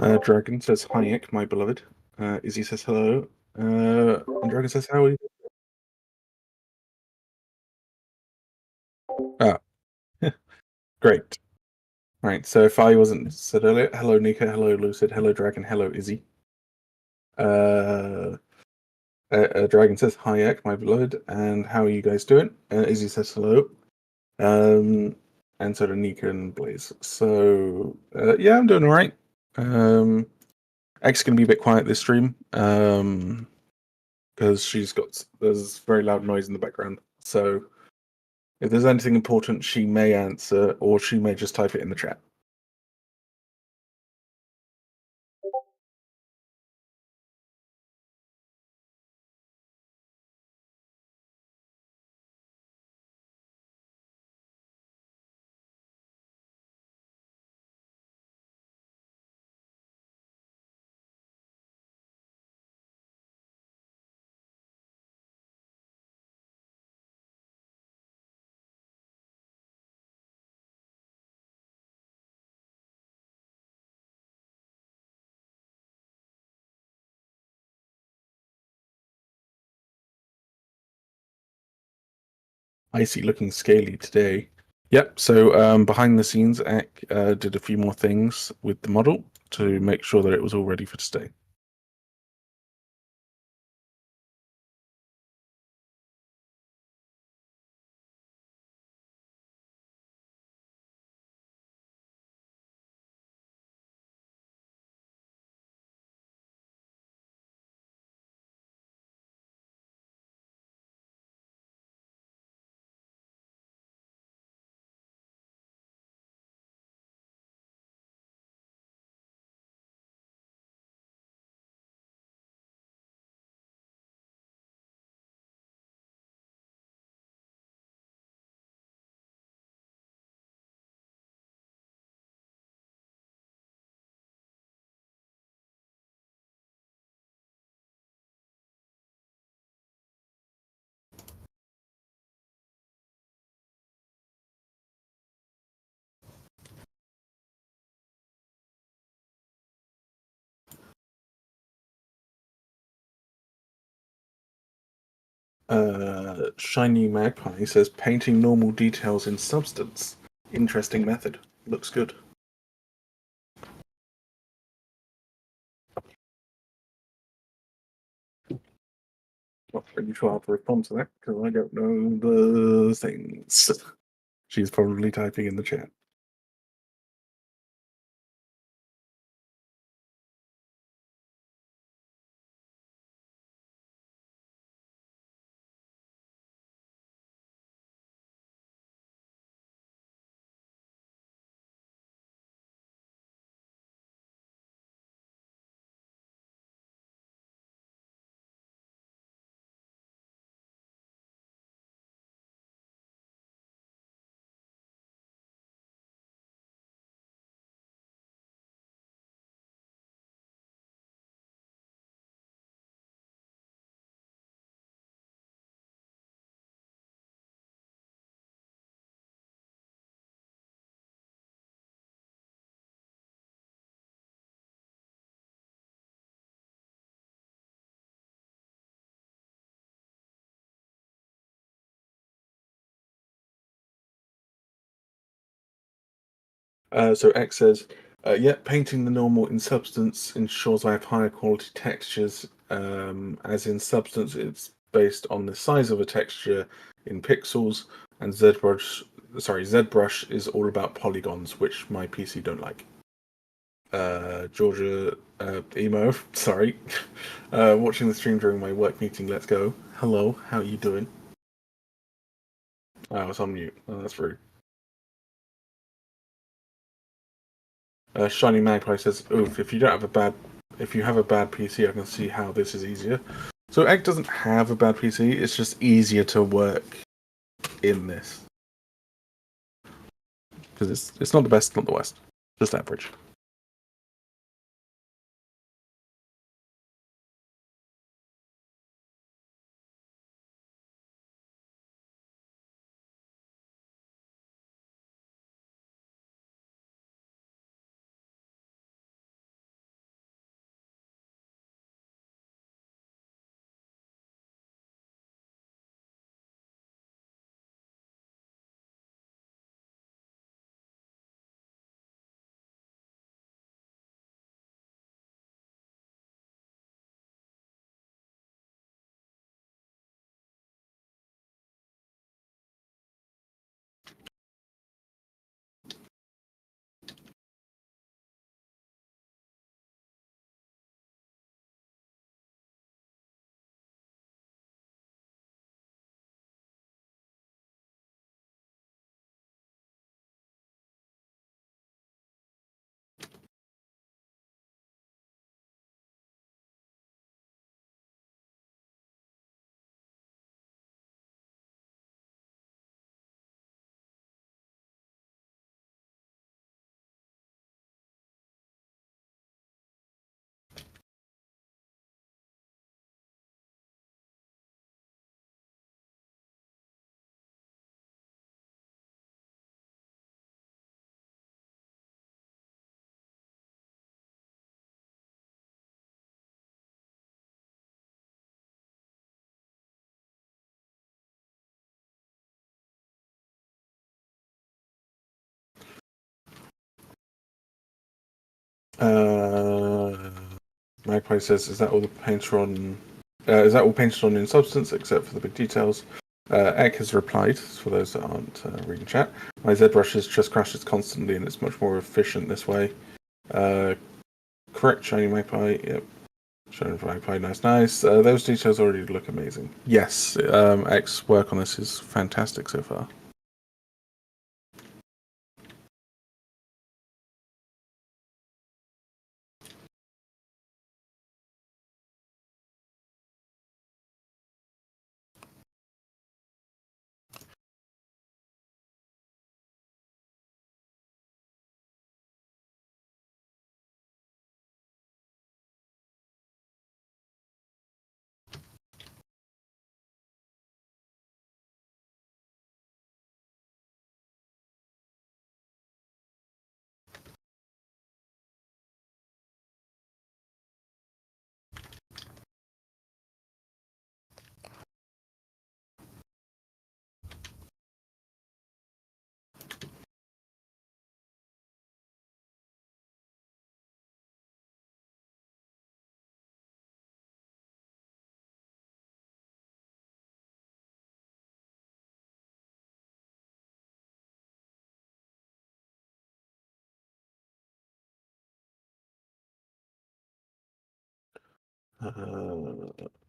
Dragon says Hayek, my beloved. Izzy says hello. And Dragon says how are you? Ah, great. Right. So if I wasn't said earlier, hello Nika, hello Lucid, hello Dragon, hello Izzy. Uh, Dragon says Hayek, my beloved, and how are you guys doing? Izzy says hello. Um, and so do Nika and Blaze. So yeah, I'm doing all right. X is gonna be a bit quiet this stream. Because there's very loud noise in the background. So if there's anything important, she may answer, or she may just type it in the chat. Icy looking scaly today. Yep. So behind the scenes, Ek did a few more things with the model to make sure that it was all ready for today. Shiny Magpie says painting normal details in substance. Interesting method. Looks good. Not really sure how to respond to that because I don't know the things. She's probably typing in the chat. So X says, yeah, painting the normal in substance ensures I have higher quality textures. As in substance, it's based on the size of a texture in pixels, and ZBrush is all about polygons, which my PC don't like. Georgia emo, sorry, watching the stream during my work meeting. Let's go. Hello, how are you doing? I was on mute. Oh, that's rude. Shiny Magpie says, "Oof! If you have a bad PC, I can see how this is easier." So Egg doesn't have a bad PC. It's just easier to work in this because it's not the best, not the worst, just average. Uh, Magpie says, "Is that all the painter on? Is that all painted on in substance, except for the big details?" Ek has replied, for those that aren't reading chat. My ZBrush just crashes constantly, and it's much more efficient this way. Correct, shiny magpie. Yep, shiny magpie. Nice, nice. Those details already look amazing. Yes, Ek's work on this is fantastic so far.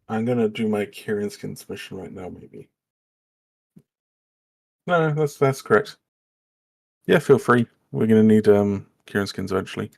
I'm gonna do my Kieran skin submission right now, maybe. No, that's correct. Yeah, feel free. We're gonna need Kieran skins eventually.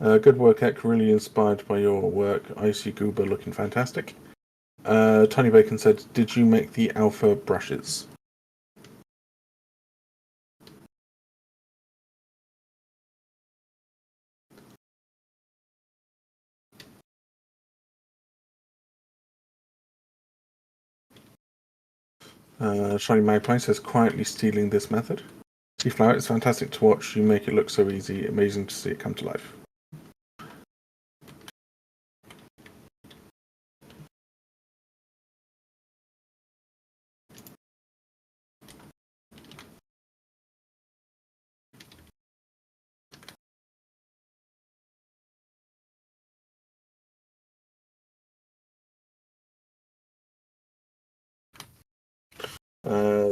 Good work, Ek. Really inspired by your work. Icy Goober looking fantastic. Tony Bacon said, "Did you make the alpha brushes?" Shiny Magpie says, "Quietly stealing this method." T-Flower, it's fantastic to watch. You make it look so easy. Amazing to see it come to life.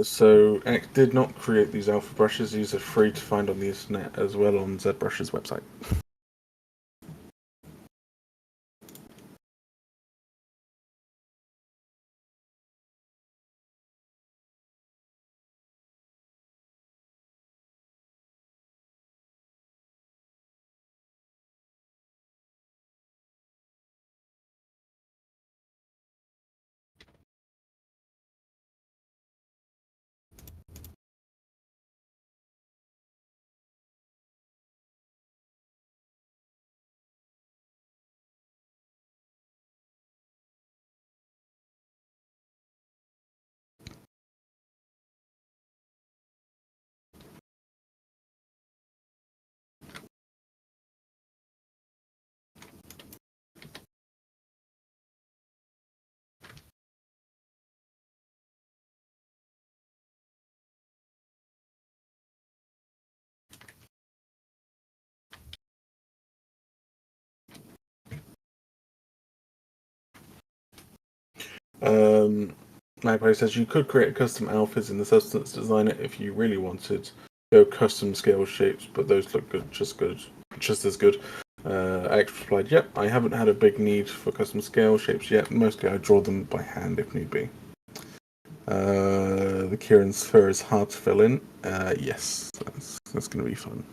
So Ek did not create these alpha brushes. These are free to find on the internet as well on ZBrush's website. Magpie says you could create custom alphas in the Substance Designer if you really wanted. Go custom scale shapes, but those look just as good. X replied, "Yep, I haven't had a big need for custom scale shapes yet. Mostly I draw them by hand if need be." The Kieran's fur is hard to fill in. Yes, that's going to be fun.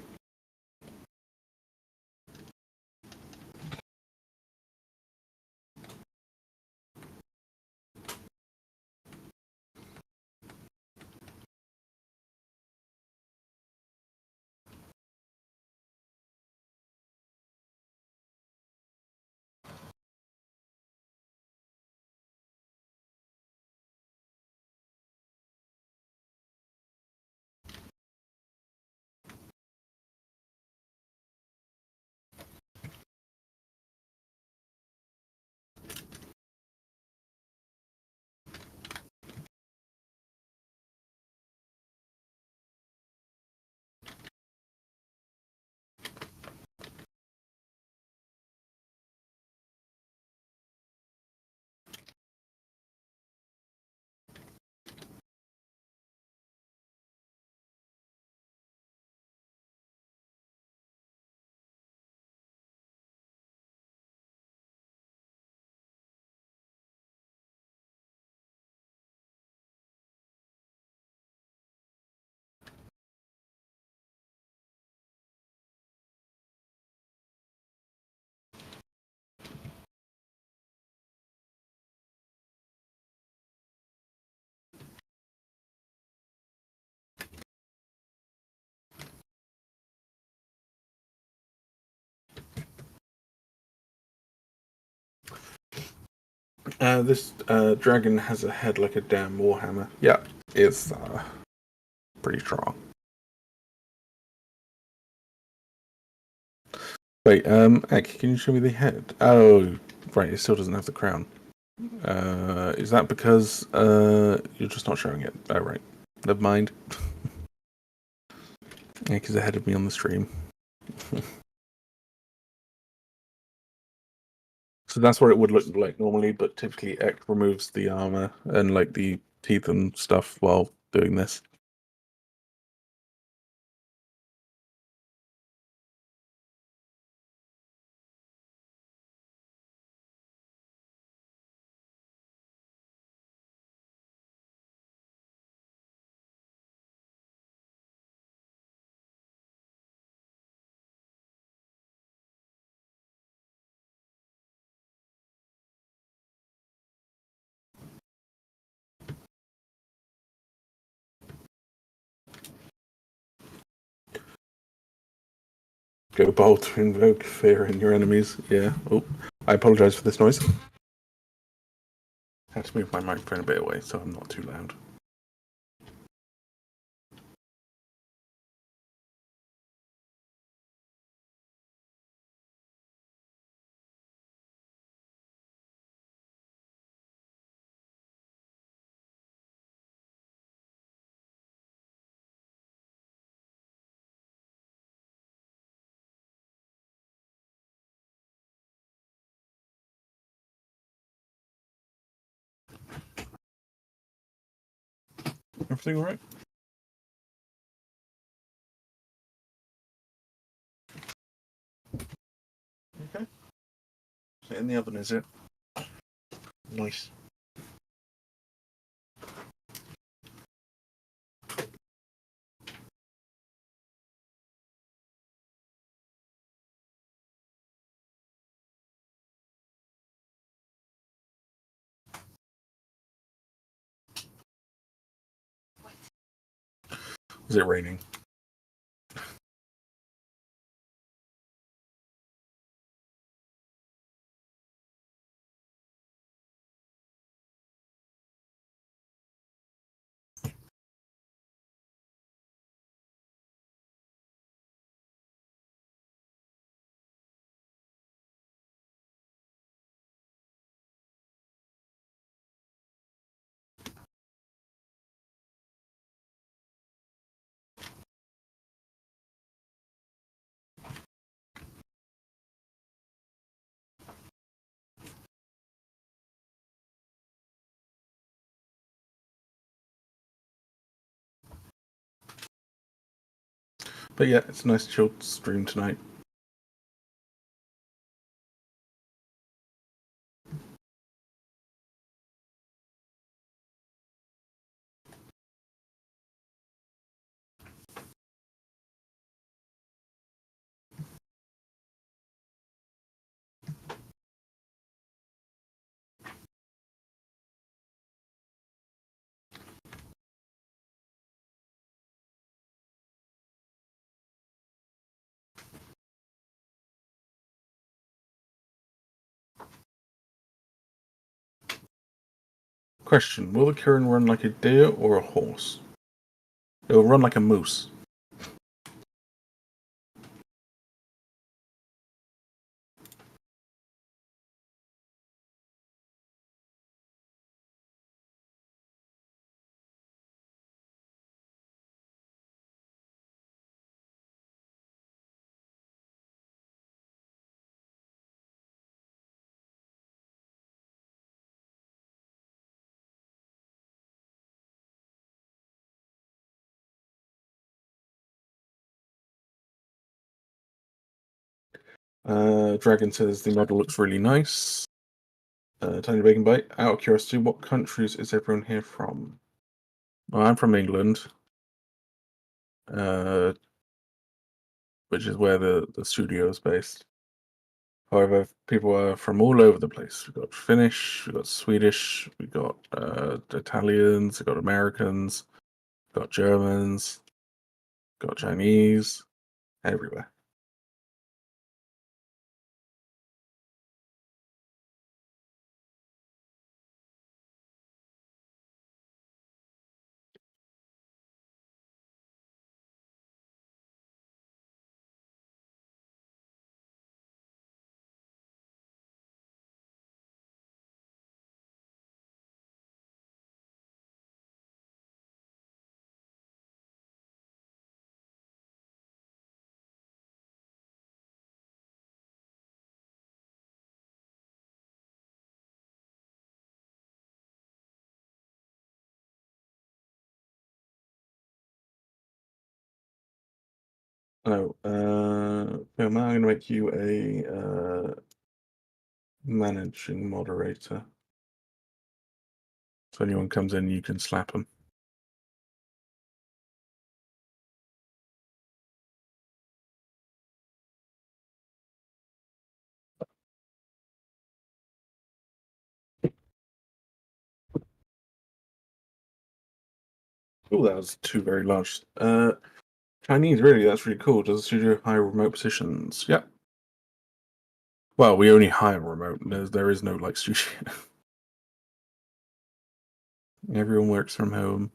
This dragon has a head like a damn warhammer. Yeah, it's pretty strong. Wait, Ek, can you show me the head? Oh, right, it still doesn't have the crown. Is that because you're just not showing it? Oh, right. Never mind. Ek is ahead of me on the stream. So that's what it would look like normally, but typically Ek removes the armor and like the teeth and stuff while doing this. Go bold to invoke fear in your enemies. Yeah. Oh, I apologize for this noise. I had to move my microphone a bit away so I'm not too loud. Everything all right? Okay. In the oven, is it? Nice. Is it raining? But yeah, it's a nice chilled stream tonight. Question: will the Kirin run like a deer or a horse? It'll run like a moose. Dragon says the model looks really nice. Tiny Bacon Bite. Out of curiosity, what countries is everyone here from? Well, I'm from England, uh, which is where the studio is based. However, people are from all over the place. We've got Finnish, we've got Swedish, we've got Italians, we've got Americans, we've got Germans, we've got Chinese, everywhere. Oh, Phil, now I'm going to make you a managing moderator. So anyone comes in, you can slap them. Oh, that was two very large. Chinese, really, that's really cool. Does the studio hire remote positions? Yep. Well, we only hire remote. There is no like studio. Everyone works from home,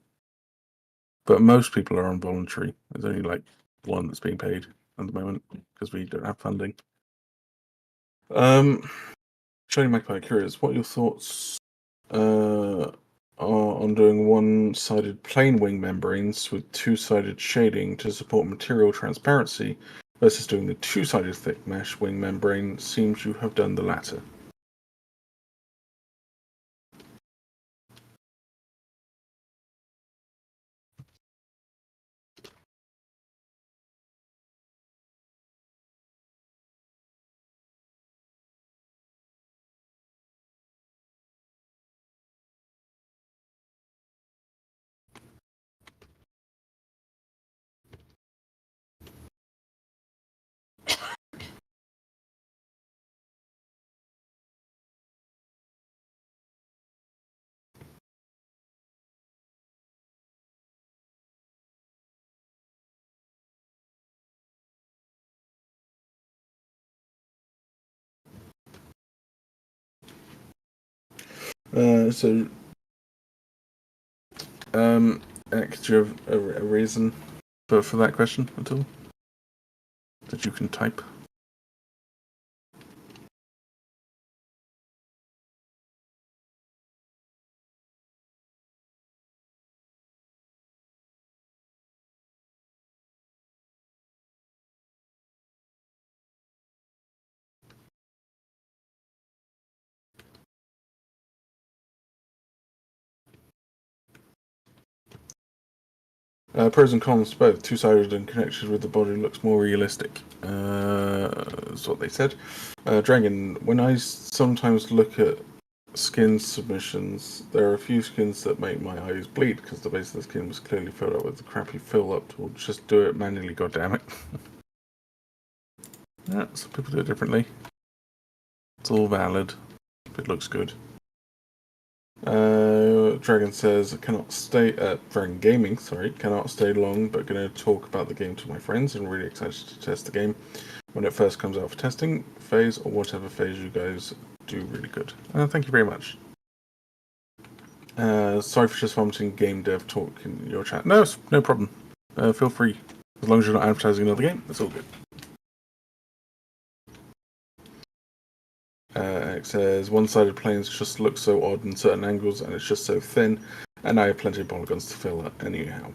but most people are on voluntary. There's only like one that's being paid at the moment because we don't have funding. Um, Shiny Magpie, curious, what are your thoughts are on doing one-sided plain wing membranes with two-sided shading to support material transparency versus doing the two-sided thick mesh wing membrane? Seems you have done the latter. So, Ek, do you have a reason for that question at all that you can type? Pros and cons to both. Two-sided and connected with the body looks more realistic. That's what they said. Dragon, when I sometimes look at skin submissions, there are a few skins that make my eyes bleed because the base of the skin was clearly filled up with the crappy fill-up tool. Just do it manually, goddammit. Yeah, some people do it differently. It's all valid if it looks good. Dragon says, cannot stay, Dragon Gaming, sorry, cannot stay long, but going to talk about the game to my friends and really excited to test the game when it first comes out for testing phase or whatever phase you guys do really good. Thank you very much. Sorry for just vomiting game dev talk in your chat. No, no problem. Feel free. As long as you're not advertising another game, it's all good. It says one-sided planes just look so odd in certain angles and it's just so thin, and I have plenty of polygons to fill that anyhow.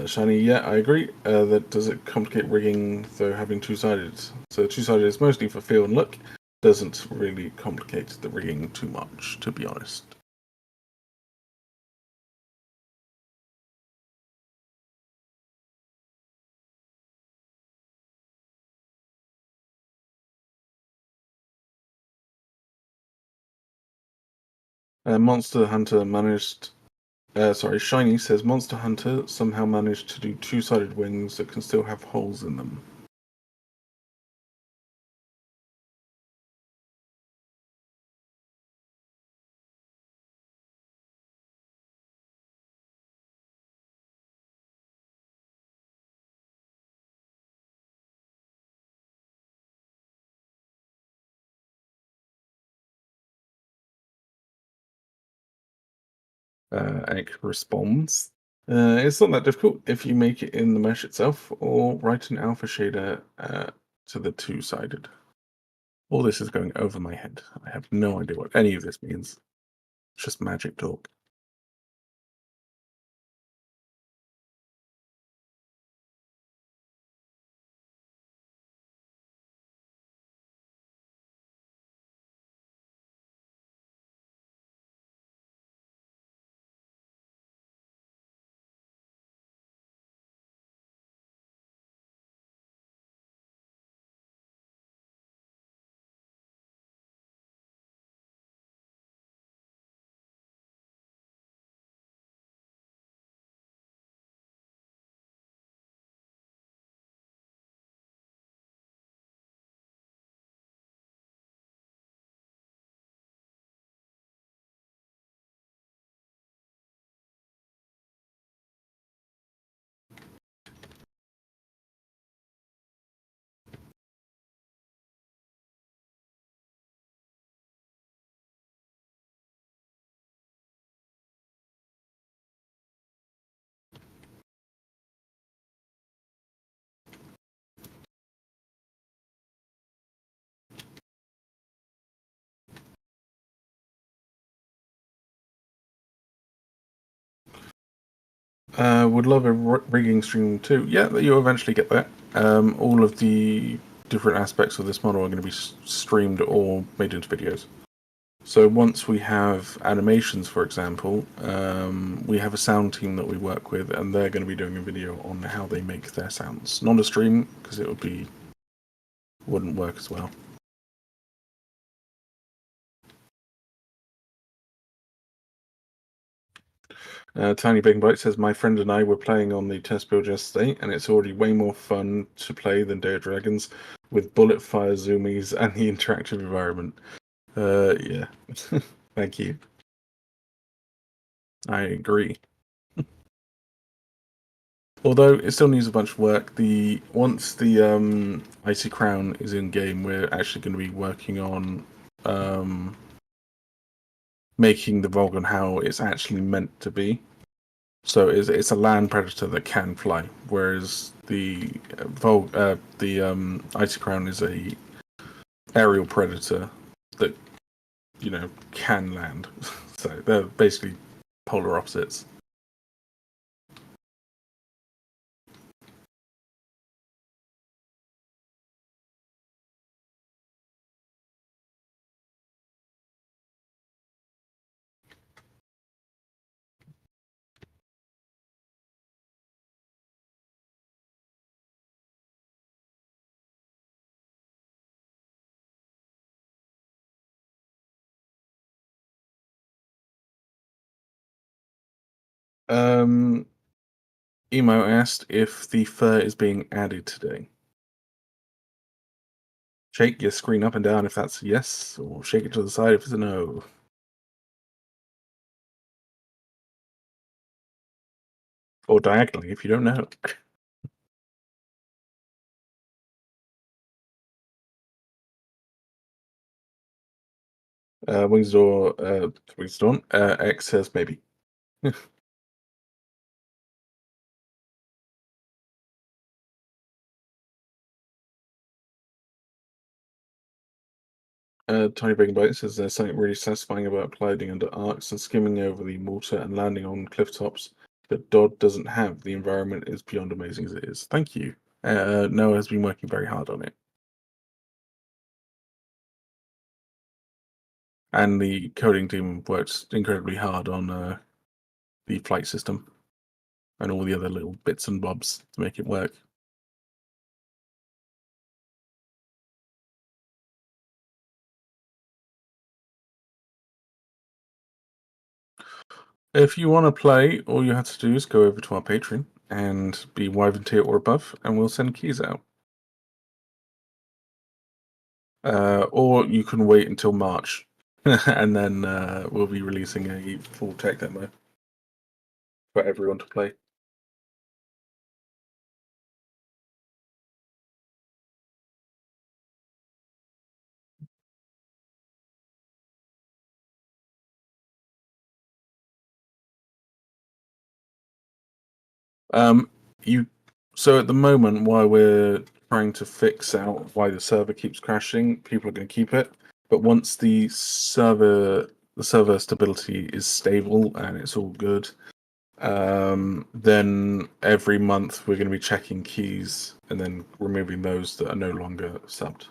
Shiny, yeah, I agree. That does it complicate rigging though having two-sided? So two-sided is mostly for feel and look. Doesn't really complicate the rigging too much, to be honest. Monster Hunter managed. Sorry, Shiny says Monster Hunter somehow managed to do two-sided wings that can still have holes in them. Egg responds. It's not that difficult if you make it in the mesh itself or write an alpha shader to the two-sided. All this is going over my head. I have no idea what any of this means. It's just magic talk. Would love a rigging stream too. Yeah, you'll eventually get that. All of the different aspects of this model are going to be streamed or made into videos. So once we have animations, for example, we have a sound team that we work with, and they're going to be doing a video on how they make their sounds. Not a stream, because it wouldn't work as well. Tiny Bacon Bite says, my friend and I were playing on the test build yesterday, and it's already way more fun to play than Day of Dragons, with bullet fire zoomies and the interactive environment. Yeah. Thank you. I agree. Although it still needs a bunch of work. Once the Icy Crown is in game, we're actually going to be working on making the Volgon how it's actually meant to be. So it's a land predator that can fly, whereas the Icy Crown is a aerial predator that can land. So they're basically polar opposites. Um, Emo asked if the fur is being added today. Shake your screen up and down if that's a yes, or shake it to the side if it's a no. Or diagonally if you don't know. Wings Dawn, X says maybe. Tiny Bacon Bite says there's something really satisfying about gliding under arcs and skimming over the water and landing on cliff tops that Dodd doesn't have. The environment is beyond amazing as it is. Thank you. Noah has been working very hard on it. And the coding team works incredibly hard on the flight system and all the other little bits and bobs to make it work. If you want to play, all you have to do is go over to our Patreon and be Wyvern tier or above, and we'll send keys out. Or you can wait until March, and then we'll be releasing a full tech demo for everyone to play. Um, you so at the moment, while we're trying to fix out why the server keeps crashing, people are going to keep it. But once the server stability is stable and it's all good, then every month we're going to be checking keys and then removing those that are no longer subbed.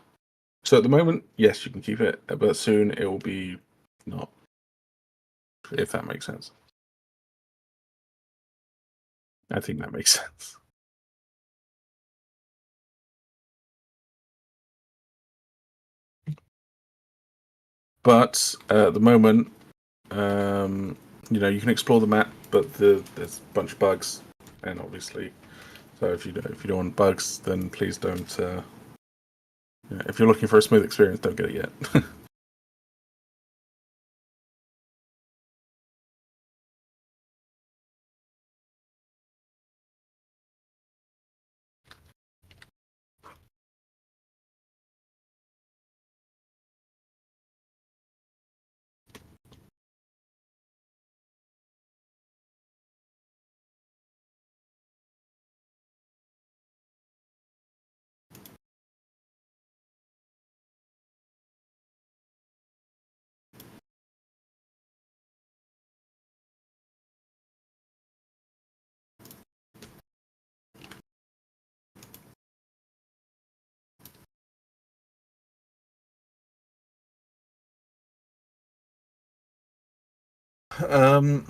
So at the moment, yes, you can keep it, but soon it will be not, if that makes sense. I think that makes sense. But at the moment, you can explore the map, but there's a bunch of bugs, and obviously, so if you don't want bugs, then please don't. If you're looking for a smooth experience, don't get it yet. Um,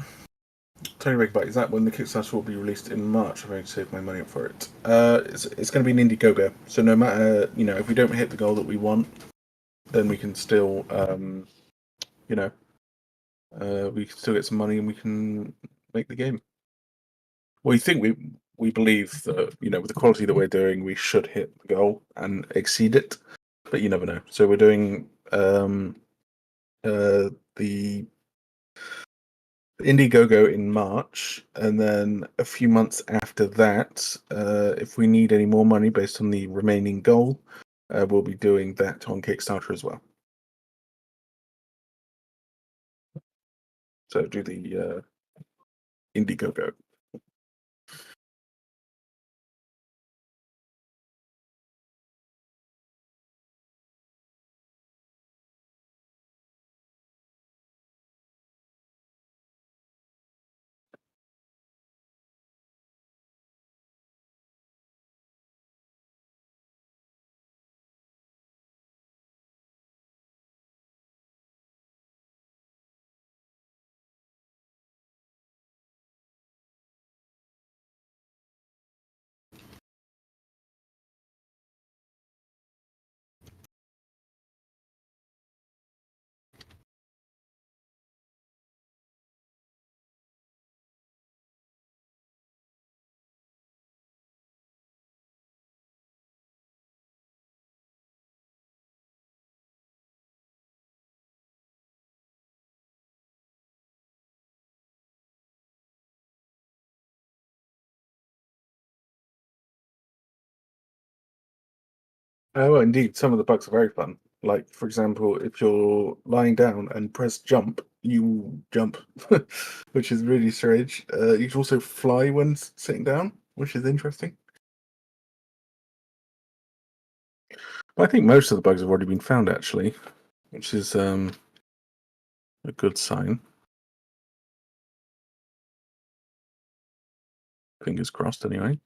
Tony Baker is that when the Kickstarter will be released in March? I'm going to save my money up for it. It's going to be an Indiegogo, so no matter if we don't hit the goal that we want, then we can still you know we can still get some money and we can make the game. We think we believe that with the quality that we're doing, we should hit the goal and exceed it, but you never know. So we're doing the Indiegogo in March, and then a few months after that, if we need any more money based on the remaining goal, we'll be doing that on Kickstarter as well. So do the Indiegogo. Oh, indeed, some of the bugs are very fun. Like, for example, if you're lying down and press jump, you jump, which is really strange. You can also fly when sitting down, which is interesting. But I think most of the bugs have already been found, actually, which is a good sign. Fingers crossed, anyway.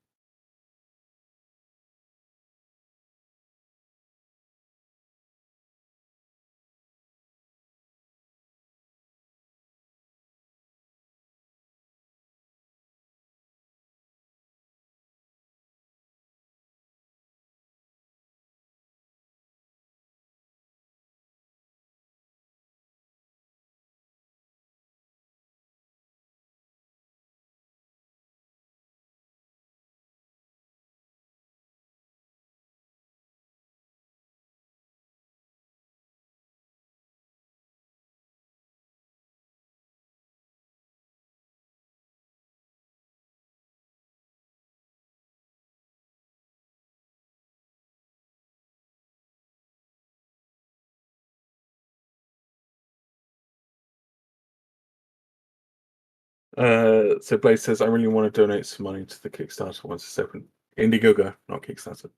So Blaze says, I really want to donate some money to the Kickstarter once it's open. Indiegogo, not Kickstarter.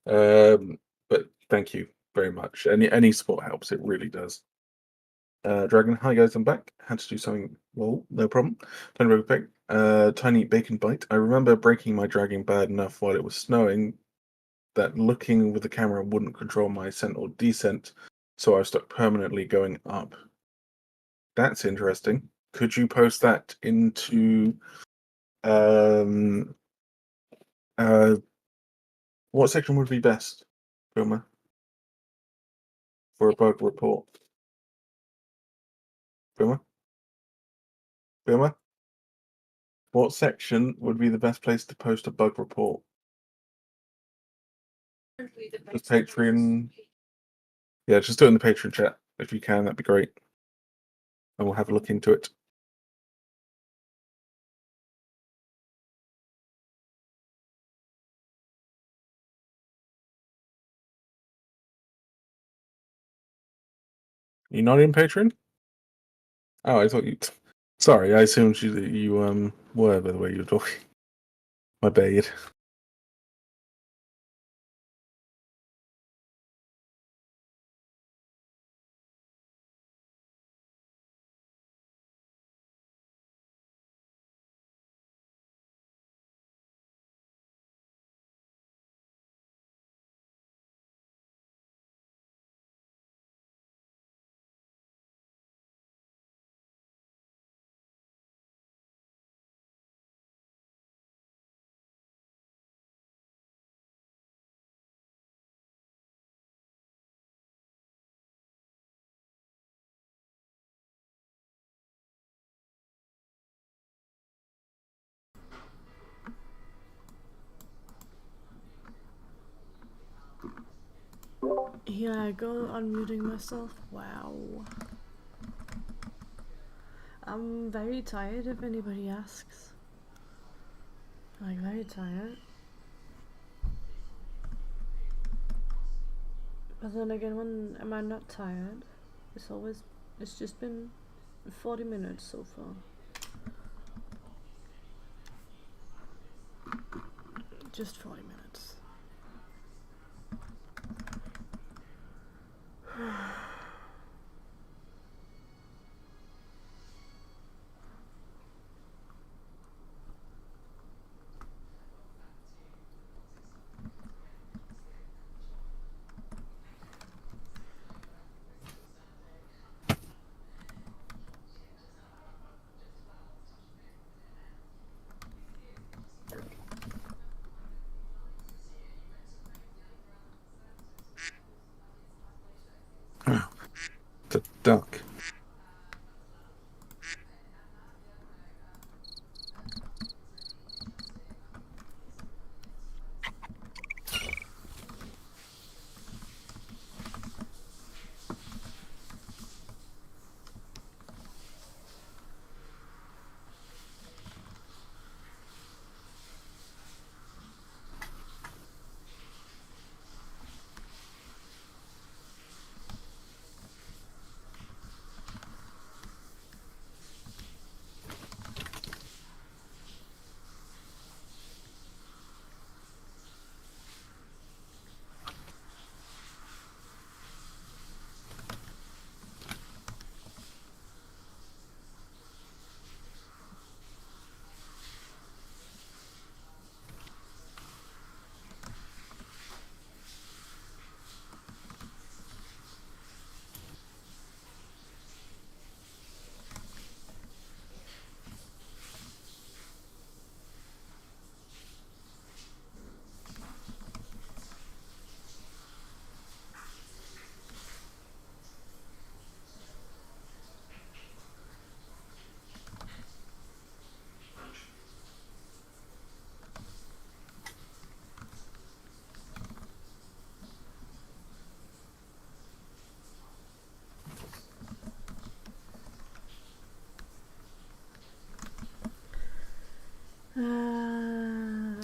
But thank you very much. Any support helps. It really does. Dragon, hi guys, I'm back. Had to do something. Well, no problem. Tiny Rogue Pig. Tiny Bacon Bite. I remember breaking my dragon bad enough while it was snowing that looking with the camera wouldn't control my ascent or descent, so I was stuck permanently going up. That's interesting. Could you post that into um what section would be best, Boomer, for a bug report? Boomer? Boomer? What section would be the best place to post a bug report? Just Patreon. Yeah, just do it in the Patreon chat if you can. That'd be great, and we'll have a look into it. You're not in Patreon? Oh, I thought you. Sorry, I assumed you were by the way you were talking. My bad. Here I go, unmuting myself. Wow. I'm very tired if anybody asks. Like, very tired. But then again, when am I not tired? It's just been 40 minutes so far. Just 40 minutes. The duck.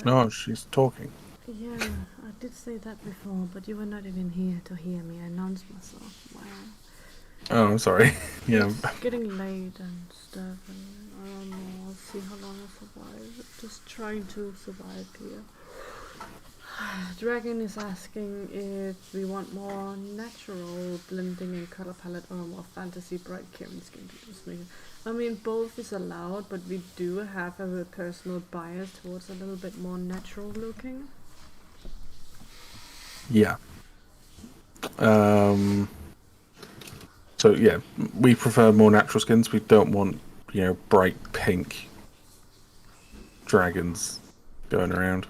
Oh, she's talking. Yeah, I did say that before, but you were not even here to hear me. I announced myself. Wow. Oh, I'm sorry. Yeah. It's getting late and stuff, and I don't know. I'll see how long I survive. Just trying to survive here. Dragon is asking if we want more natural blending and color palette or more fantasy bright Karen skin to just make it. I mean, both is allowed, but we do have a personal bias towards a little bit more natural looking. Yeah. So yeah, we prefer more natural skins. We don't want, bright pink dragons going around.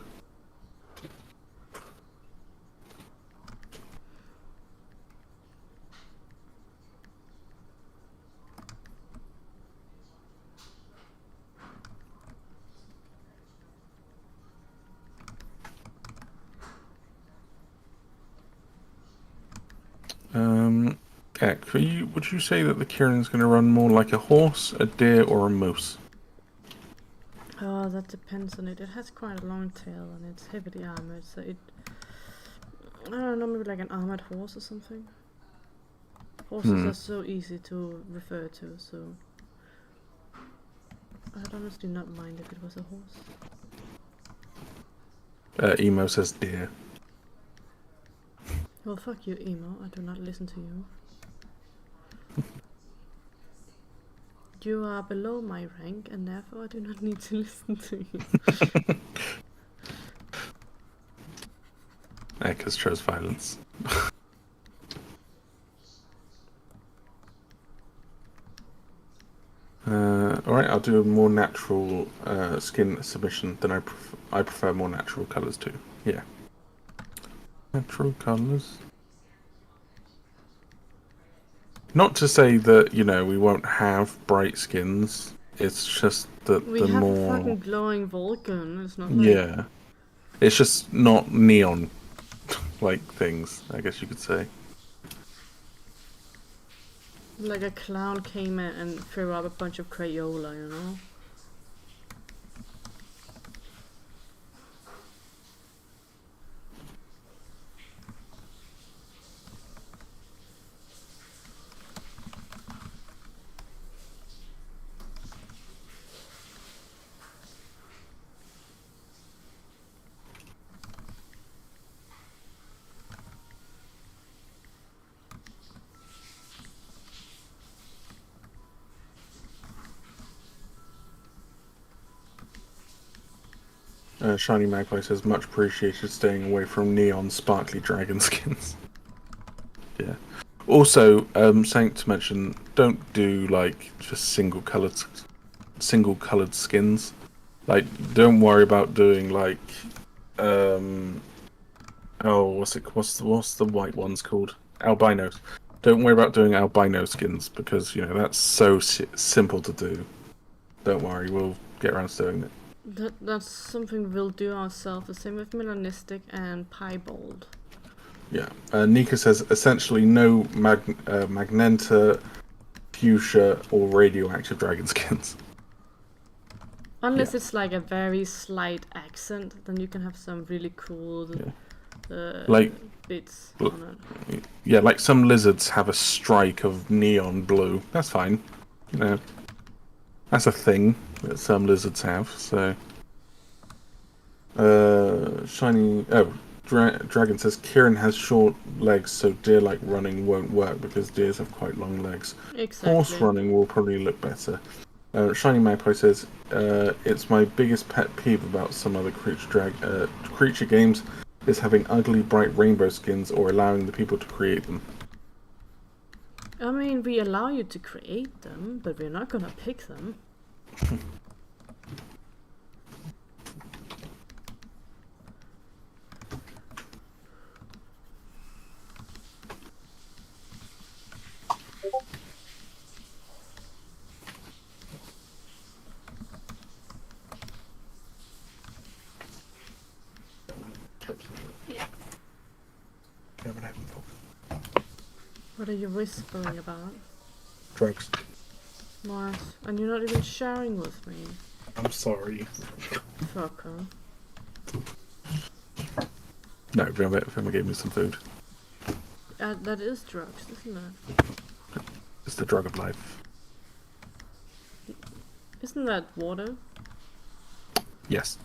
Ek, would you say that the Kieran's going to run more like a horse, a deer, or a moose? Oh, that depends on it. It has quite a long tail and it's heavily armored, so I don't know, maybe like an armored horse or something. Horses are so easy to refer to, so I'd honestly not mind if it was a horse. Emo says deer. Well, fuck you, Emo. I do not listen to you. You are below my rank, and therefore I do not need to listen to you. Ek has chose violence. Alright, I'll do a more natural skin submission. Then I prefer more natural colours too. Yeah. Natural colours. Not to say that, we won't have bright skins. It's just that We the have more... a fucking glowing Vulcan. It's not like... Yeah. It's just not neon like things, I guess you could say. Like a clown came in and threw up a bunch of Crayola, you know? Shiny Magpie says, much appreciated staying away from neon sparkly dragon skins. Yeah. Also, something to mention, don't do like just single coloured skins. Like, don't worry about doing like what's the white ones called? Albinos. Don't worry about doing albino skins because that's so simple to do. Don't worry, we'll get around to doing it. That's something we'll do ourselves. The same with melanistic and piebald. Yeah. Nika says essentially no magenta, fuchsia, or radioactive dragon skins. Unless it's like a very slight accent, then you can have some really cool Like bits on it. Yeah, like some lizards have a strike of neon blue. That's fine. That's a thing that some lizards have. So, shiny. Oh, Dragon says Kieran has short legs, so deer-like running won't work because deers have quite long legs. Exactly. Horse running will probably look better. Shiny Magpie says it's my biggest pet peeve about some other creature games is having ugly bright rainbow skins or allowing the people to create them. I mean, we allow you to create them, but we're not gonna pick them. What are you whispering about? Drugs. What? And you're not even sharing with me. I'm sorry. Fucker. No, Vima gave me some food. That is drugs, isn't it? It's the drug of life. Isn't that water? Yes.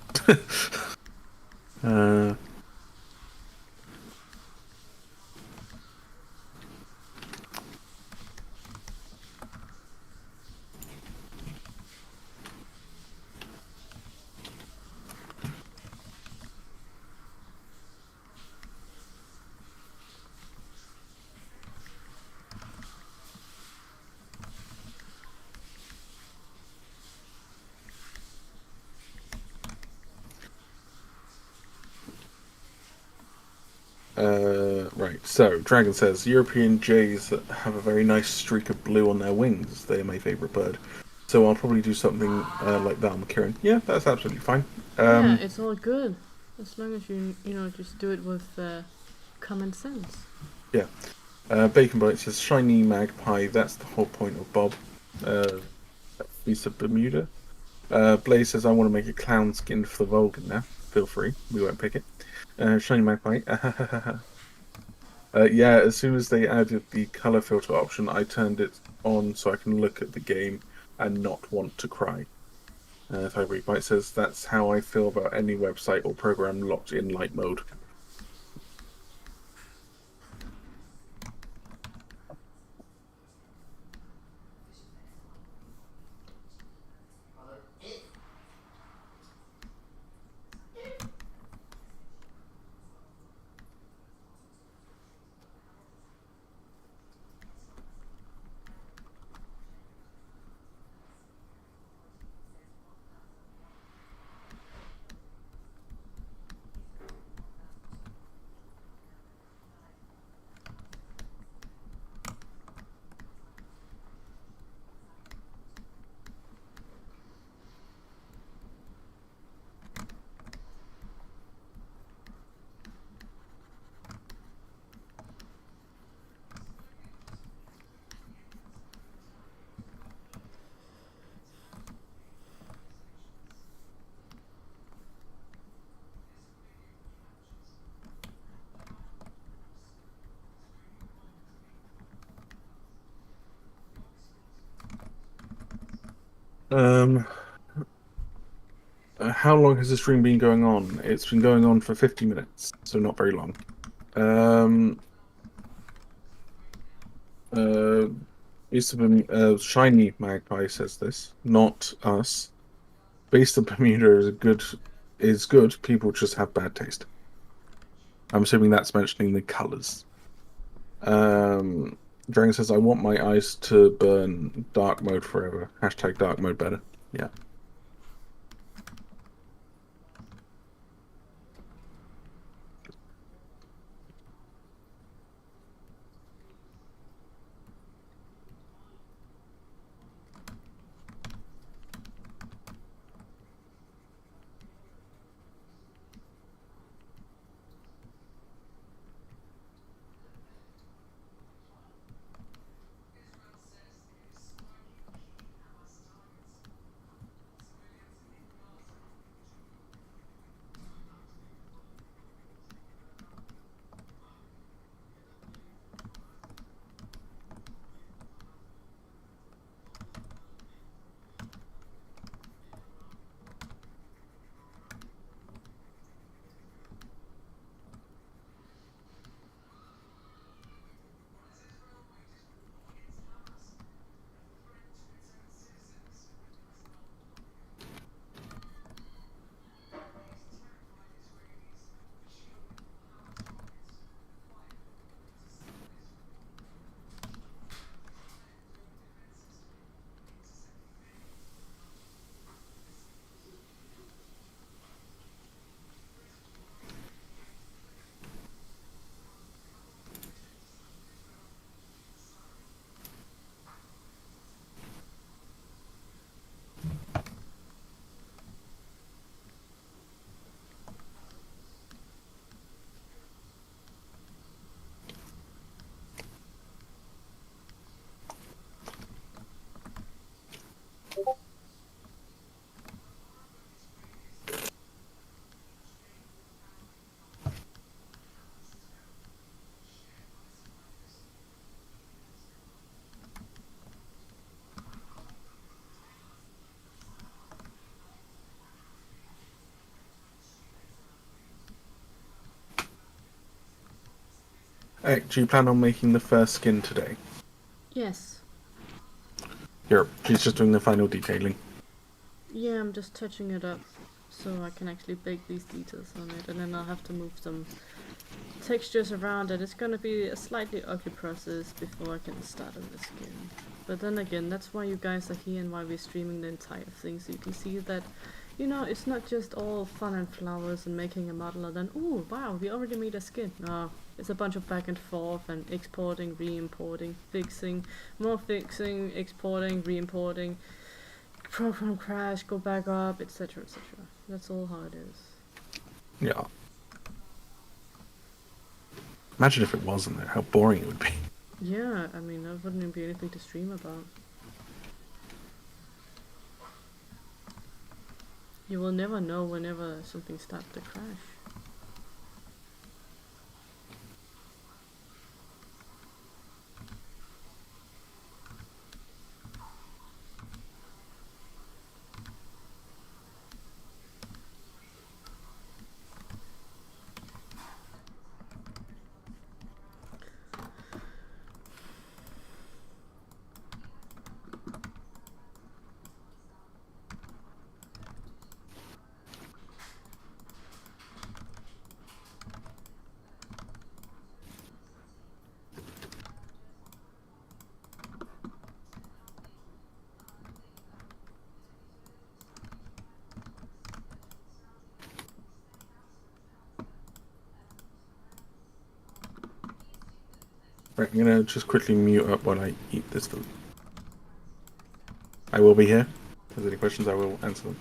Right, so Dragon says European jays have a very nice streak of blue on their wings. They are my favourite bird. So I'll probably do something like that on Kieran. Yeah, that's absolutely fine. Yeah, it's all good. As long as you just do it with common sense. Yeah. Bacon Bite says shiny magpie, that's the whole point of Bob. Lisa Bermuda. Blaze says I want to make a clown skin for the Vulcan now. Feel free, we won't pick it. Shiny magpie. Yeah, as soon as they added the color filter option, I turned it on so I can look at the game and not want to cry. Fabric Bite says that's how I feel about any website or program locked in light mode. How long has the stream been going on? It's been going on for 50 minutes, so not very long. Beast of Shiny Magpie says this, not us. Beast of Bermuda is good. People just have bad taste. I'm assuming that's mentioning the colours. Dragon says, I want my eyes to burn dark mode forever. Hashtag dark mode better. Yeah. Hey, do you plan on making the first skin today? Yes. Here, she's just doing the final detailing. Yeah, I'm just touching it up so I can actually bake these details on it, and then I'll have to move some textures around it. It's gonna be a slightly ugly process before I can start on the skin. But then again, that's why you guys are here and why we're streaming the entire thing, so you can see that, you know, it's not just all fun and flowers and making a model and then, oh wow, we already made a skin. No, it's a bunch of back and forth and exporting, re-importing, fixing, more fixing, exporting, re-importing, program crash, go back up, etc, etc. That's all how it is. Yeah. Imagine if it wasn't there, how boring it would be. Yeah, I mean, that wouldn't even be anything to stream about. You will never know whenever something starts to crash. Right, I'm gonna just quickly mute up while I eat this food. I will be here. If there's any questions, I will answer them.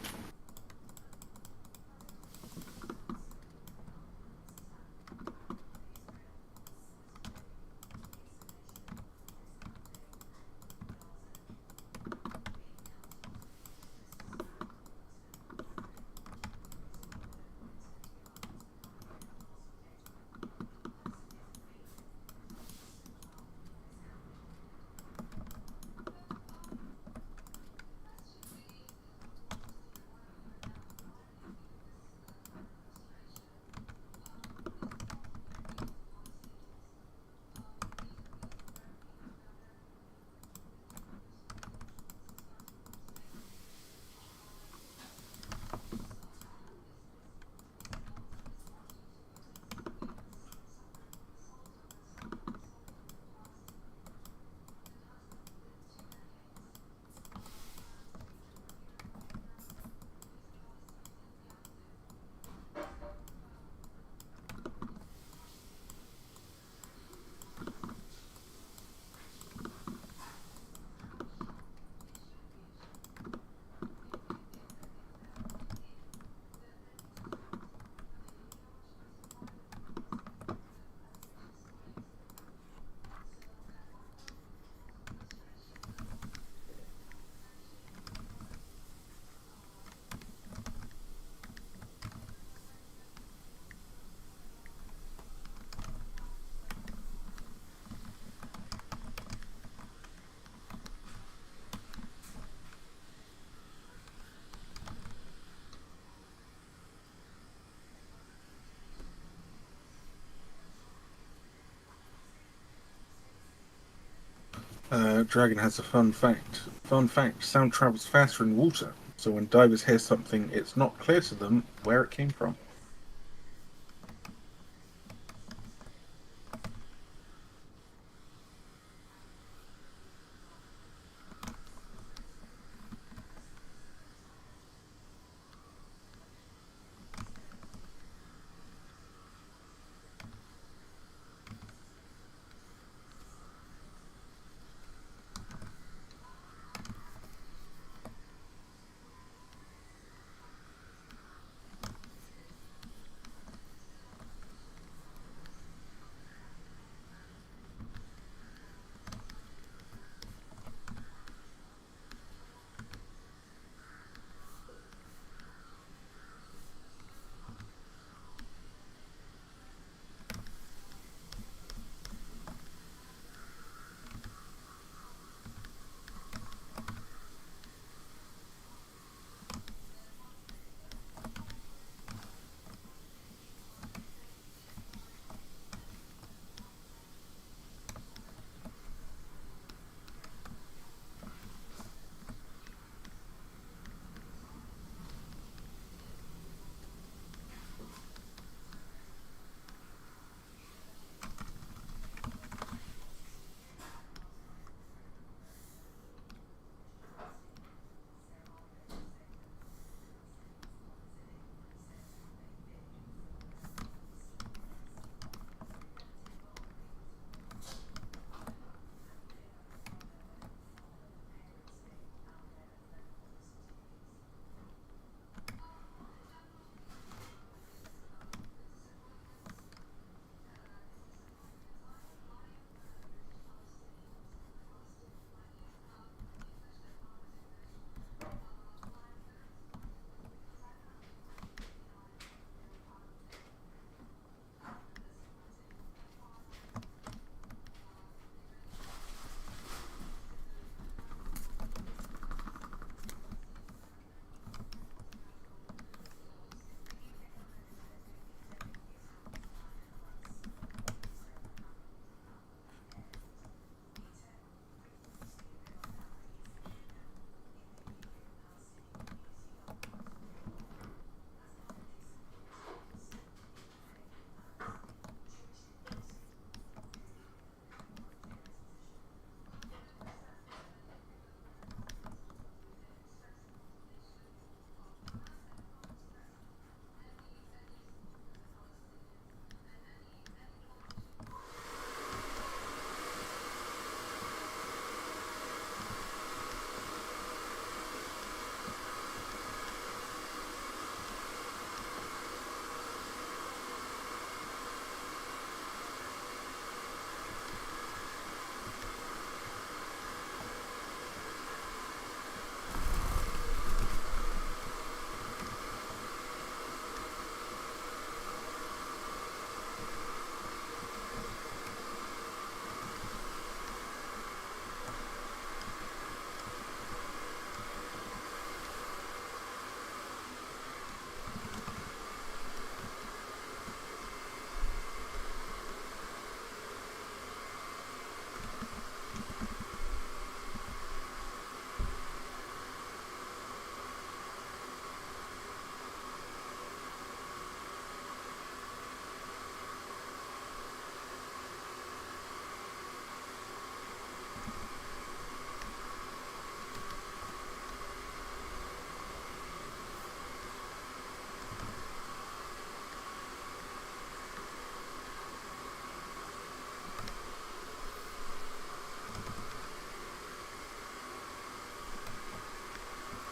Dragon has a fun fact. Fun fact, sound travels faster in water, so when divers hear something, it's not clear to them where it came from.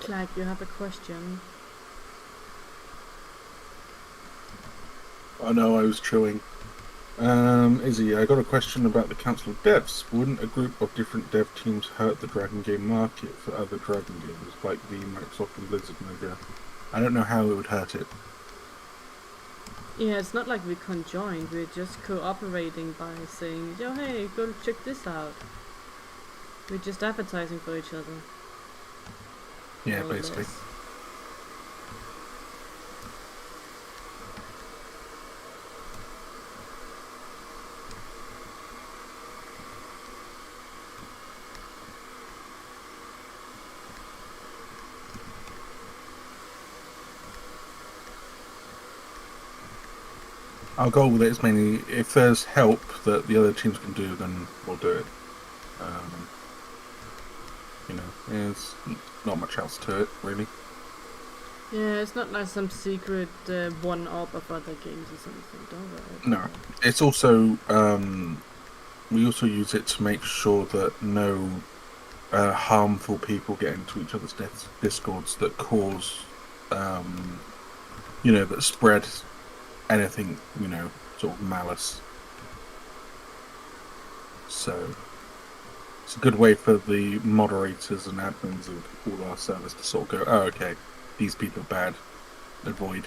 Clyde, you have a question. I know, I was chewing. Izzy, I got a question about the Council of Devs. Wouldn't a group of different dev teams hurt the Dragon game market for other Dragon games, like the Microsoft and Blizzard merger? I don't know how it would hurt it. Yeah, it's not like we conjoined, we're just cooperating by saying, yo, hey, go check this out. We're just advertising for each other. Yeah, More or basically. less. Our goal with it is mainly if there's help that the other teams can do, then we'll do it. Um, there's not much else to it really. Yeah, it's not like some secret one-up of other games or something. Don't worry about No, that. it's also we also use it to make sure that no harmful people get into each other's discords that cause that spread anything sort of malice. So it's a good way for the moderators and admins of all our servers to sort of go, oh, okay, these people are bad, avoid.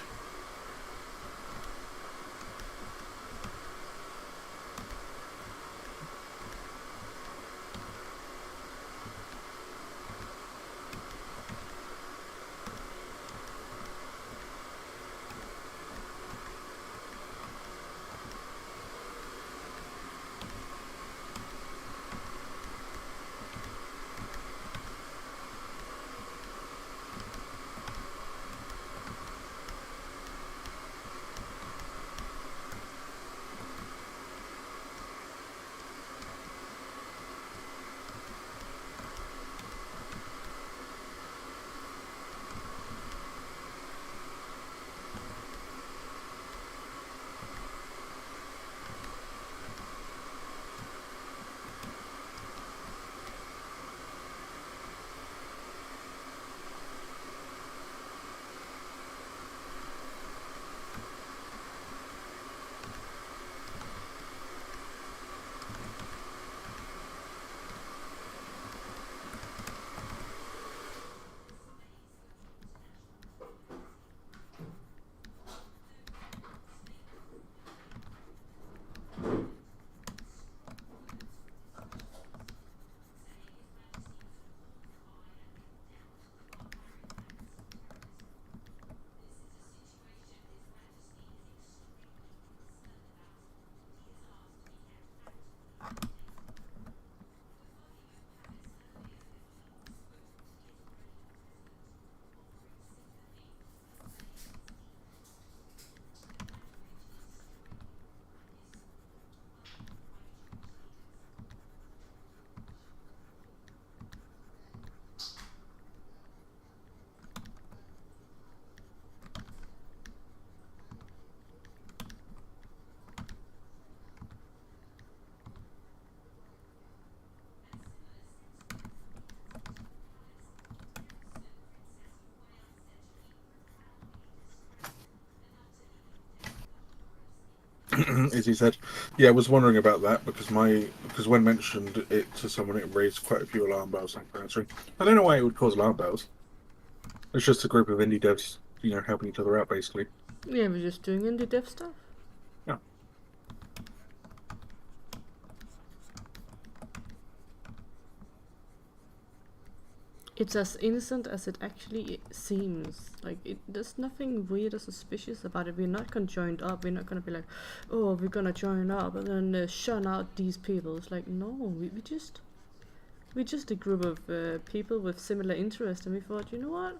As he said, yeah, I was wondering about that because when mentioned it to someone, it raised quite a few alarm bells. Thanks for answering. I don't know why it would cause alarm bells. It's just a group of indie devs, helping each other out, basically. Yeah, we're just doing indie dev stuff. Yeah. It's as innocent as it actually seems. Like, there's nothing weird or suspicious about it. We're not conjoined up. We're not gonna be like, oh, we're gonna join up and then shun out these people. It's like, no, we're just a group of people with similar interests, and we thought, you know what?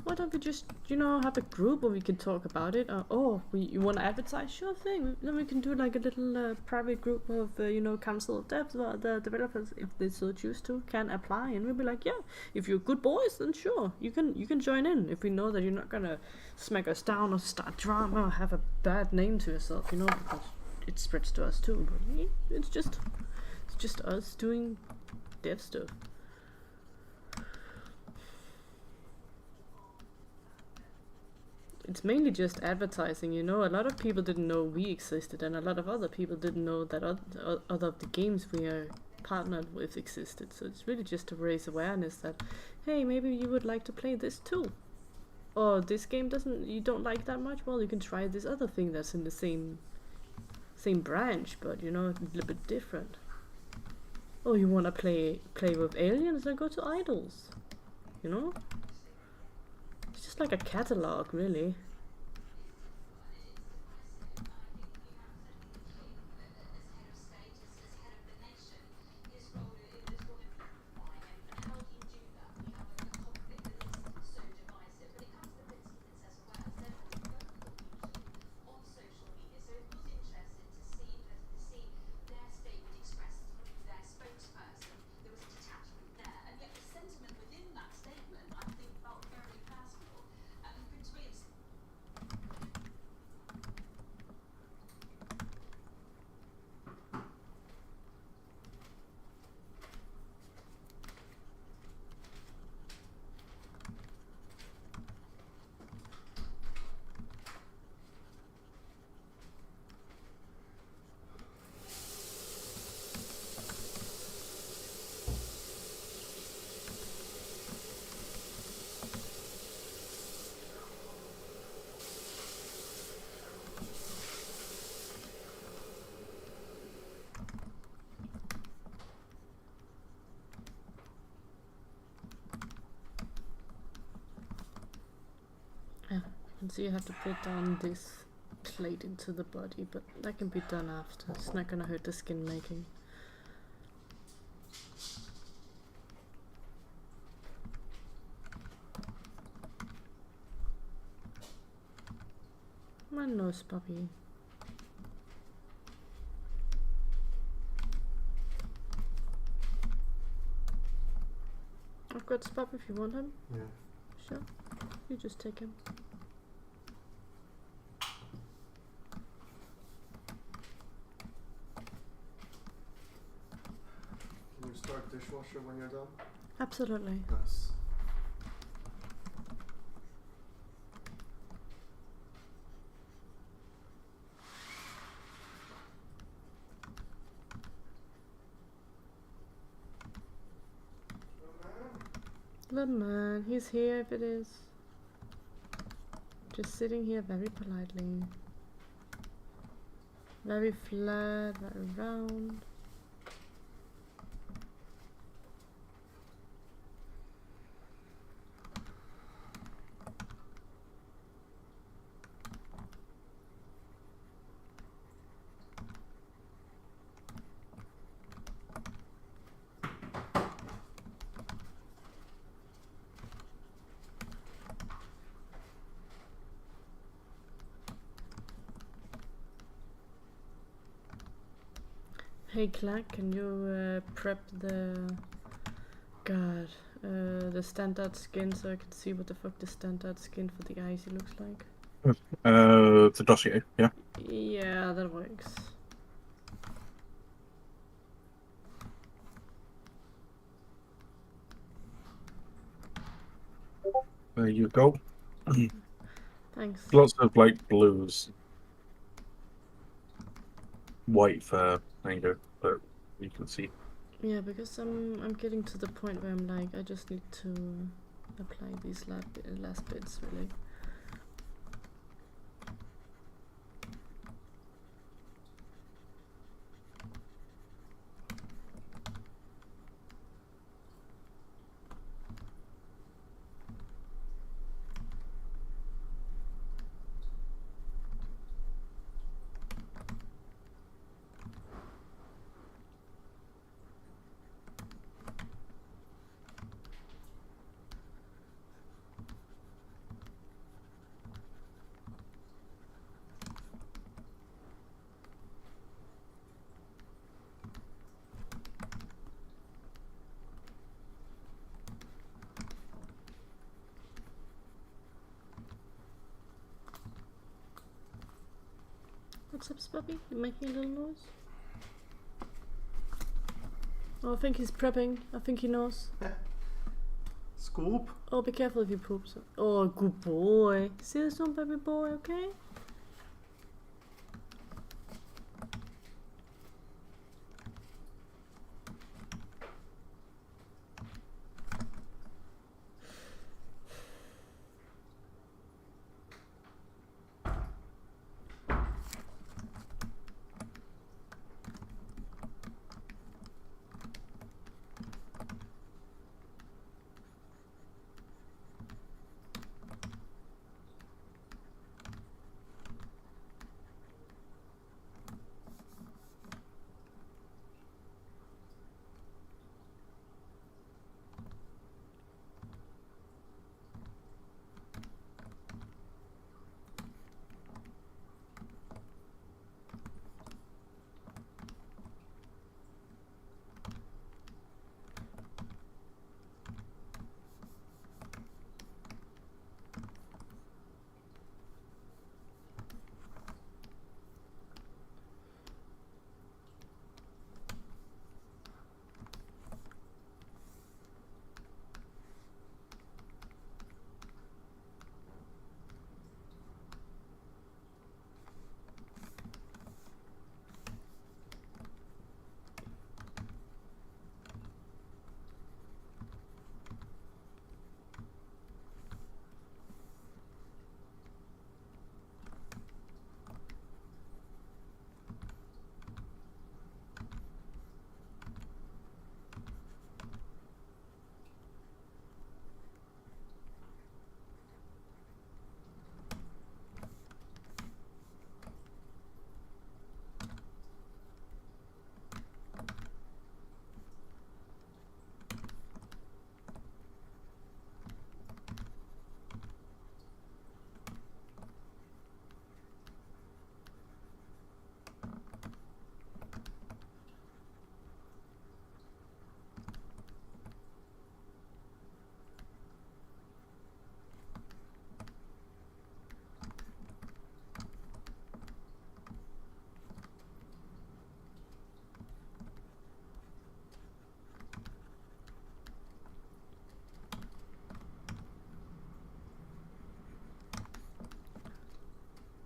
Why don't we just, have a group where we can talk about it? You want to advertise? Sure thing. Then we can do like a little private group of, council of devs where the developers, if they so choose to, can apply, and we'll be like, yeah, if you're good boys, then sure, you can join in. If we know that you're not gonna smack us down or start drama or have a bad name to yourself, because it spreads to us too. But it's just us doing dev stuff. It's mainly just advertising, A lot of people didn't know we existed, and a lot of other people didn't know that other of the games we are partnered with existed. So it's really just to raise awareness that, hey, maybe you would like to play this too. Or this game you don't like that much. Well, you can try this other thing that's in the same branch, but a little bit different. Oh, you wanna play with aliens? Then go to Idols. It's just like a catalog, really. So you have to put down this plate into the body, but that can be done after. It's not gonna hurt the skin making. My nose, puppy. I've got Spub if you want him. Yeah. Sure. You just take him. Can you start dishwasher when you're done? Absolutely. Nice. Little man, he's here if it is. Just sitting here very politely. Very flat, very round. Hey Clark, can you prep the the standard skin so I can see what the fuck the standard skin for the eyes looks like? The dossier, yeah. Yeah, that works. There you go. Thanks. Lots of like blues, white fur. There you go. But you can see. Yeah, because I'm getting to the point where I'm like I just need to apply these last bits really. What's up, Spubby? You making a little noise? Oh, I think he's prepping. I think he knows. Scoop. Oh, be careful if you poop. Oh, good boy. See this one, baby boy, okay?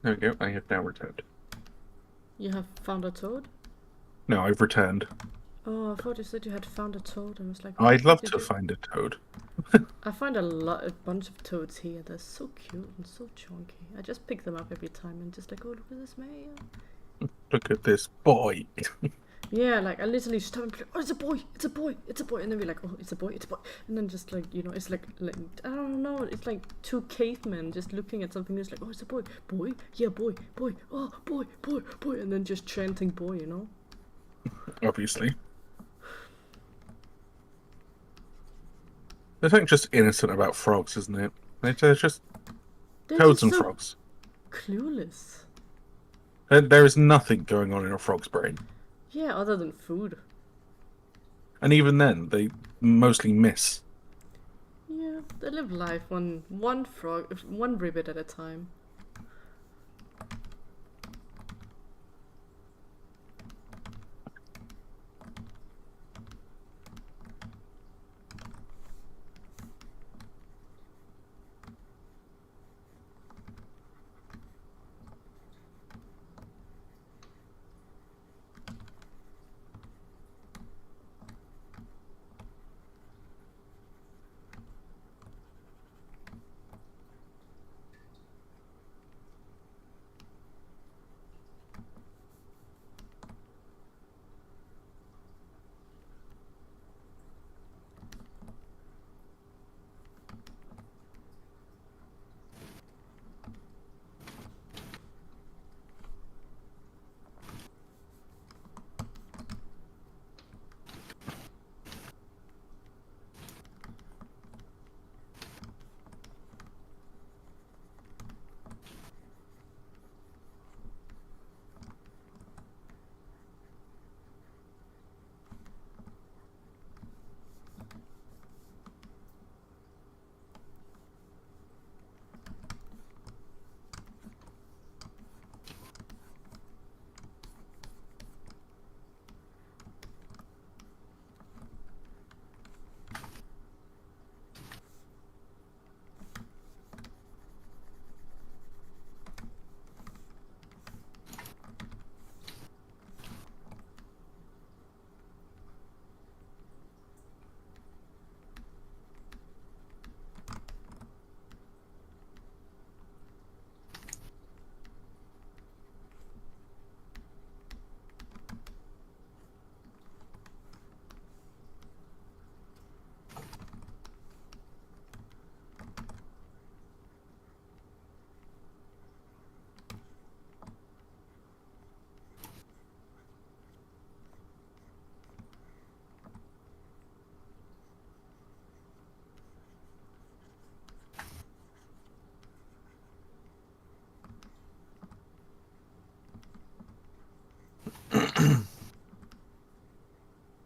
There we go. I have now returned. You have found a toad? No, I've returned. Oh, I thought you said you had found a toad. I was like, I'd what love did to you- find a toad. I find a bunch of toads here. They're so cute and so chunky. I just pick them up every time and just like, oh, look at this man. Look at this boy. Yeah, like I literally just tell them, oh, it's a boy, it's a boy, it's a boy, and then be like, oh, it's a boy, it's a boy, and then just like, you know, it's like I don't know, it's like two cavemen just looking at something. It's like, oh, it's a boy, boy, yeah, boy, boy, oh, boy, boy, boy, and then just chanting boy, you know. Obviously. There's something just innocent about frogs, isn't it? They're just They're toads just and so frogs. clueless. There is nothing going on in a frog's brain. Yeah, other than food. And even then, they mostly miss. Yeah, they live life one ribbit at a time.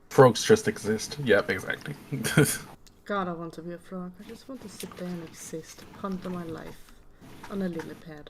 Frogs just exist. Yep, exactly. God, I want to be a frog. I just want to sit there and exist, ponder my life on a lily pad.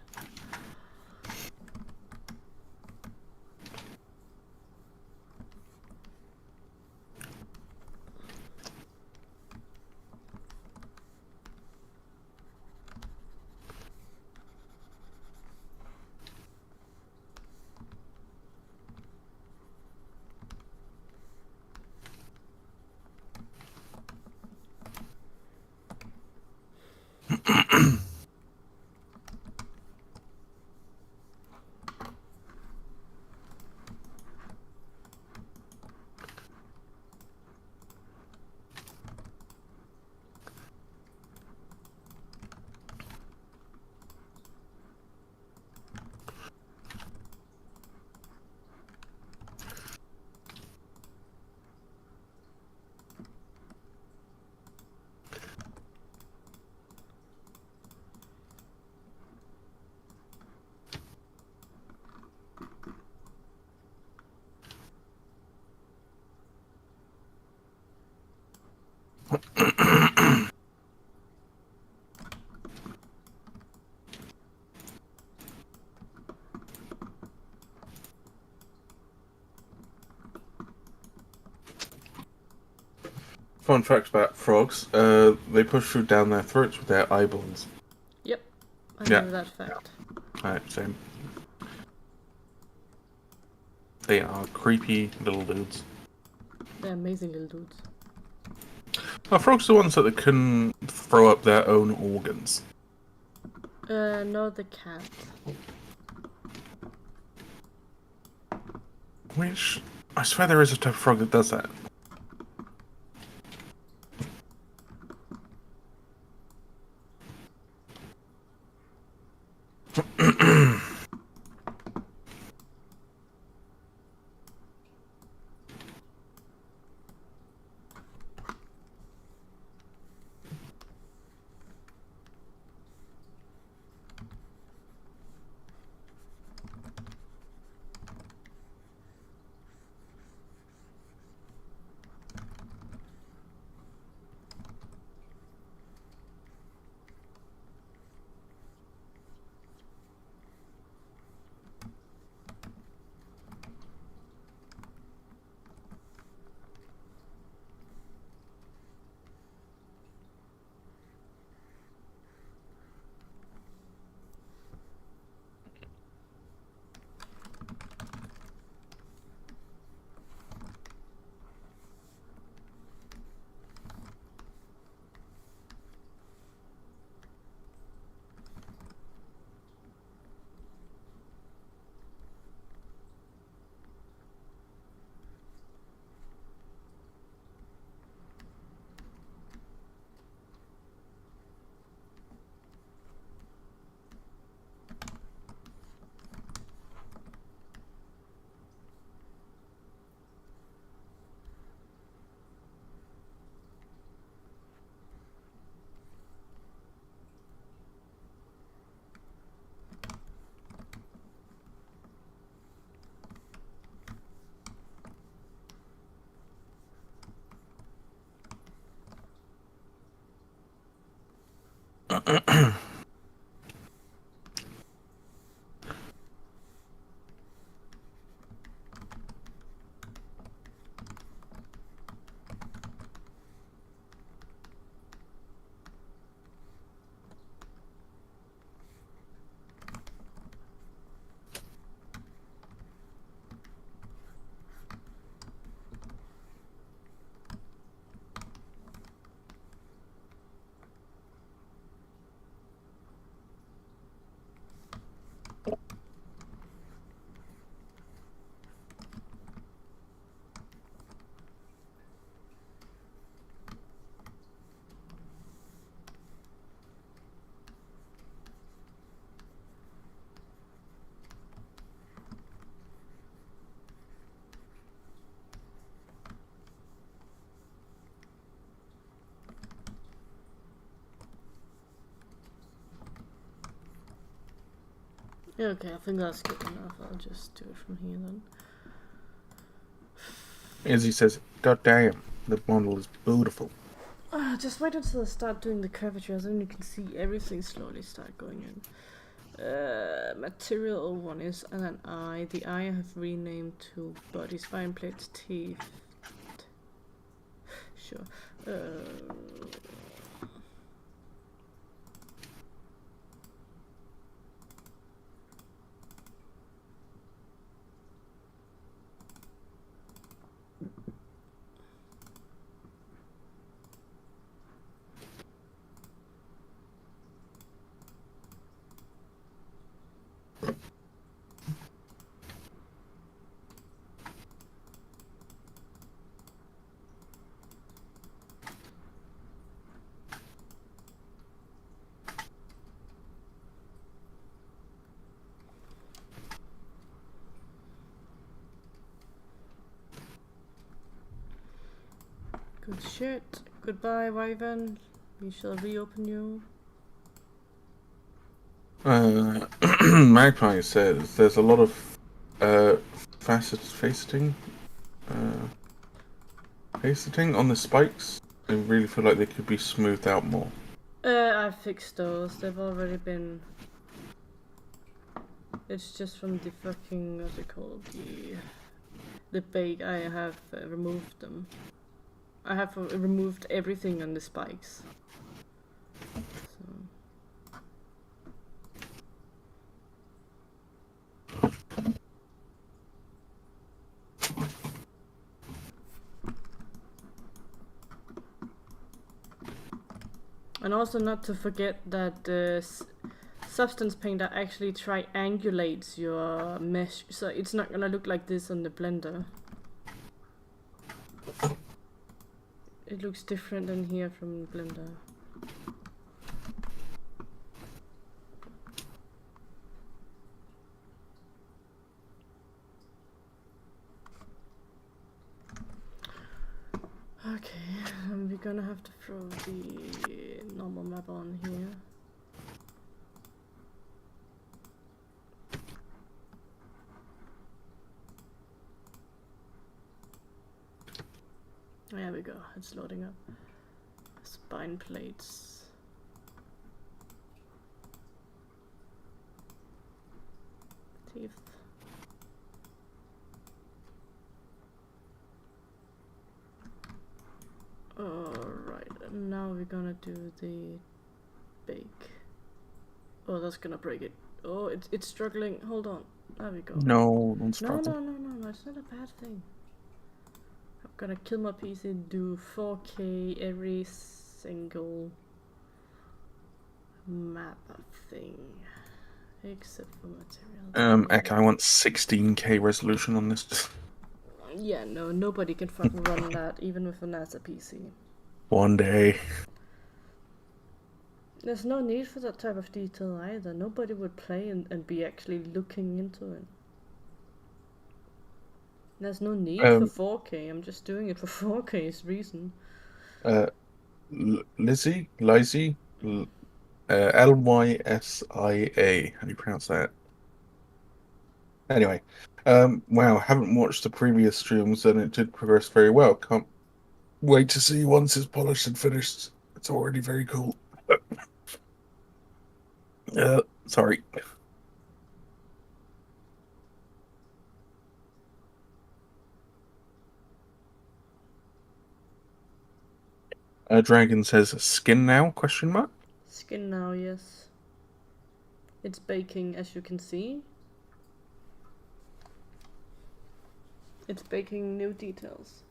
Fun fact about frogs: they push food down their throats with their eyeballs. Yep, I Yeah. know that fact. Same. They are creepy little dudes. They're amazing little dudes. Are frogs the ones that can throw up their own organs? No, the cat. Which, I swear there is a type of frog that does that. Yeah, okay, I think that's good enough. I'll just do it from here then. Izzy says, "God damn, the model is beautiful." Just wait until I start doing the curvatures, then you can see everything slowly start going in. Material one is an eye. The eye I have renamed to body, spine, plates, teeth. Sure. Good shit. Goodbye, Wyvern. We shall reopen you. Magpie says there's a lot of faceting on the spikes. I really feel like they could be smoothed out more. I fixed those. They've already been. It's just from the fucking, what's it called? The bake. I have removed them. I have removed everything on the spikes. So. And also not to forget that the Substance Painter actually triangulates your mesh, so it's not gonna look like this on the Blender. It looks different in here from Blender. Okay, we're gonna have to throw the normal map on here. There we go, it's loading up. Spine plates. Teeth. Alright, now we're gonna do the bake. Oh, that's gonna break it. Oh, it's struggling. Hold on. There we go. No, don't No, struggle. no, it's not a bad thing. I'm gonna kill my PC and do 4K every single map thing. Except for material. Ek, I want 16K resolution on this. Yeah, no, nobody can fucking run that, even with a NASA PC. One day. There's no need for that type of detail either. Nobody would play and be actually looking into it. There's no need for 4K. I'm just doing it for 4K's reason. Lizzie? Lysia? Lysia. How do you pronounce that? Anyway, wow, haven't watched the previous streams and it did progress very well. Can't wait to see once it's polished and finished. It's already very cool. Sorry. Dragon says skin now? Question mark. Skin now, yes. It's baking, as you can see. It's baking new details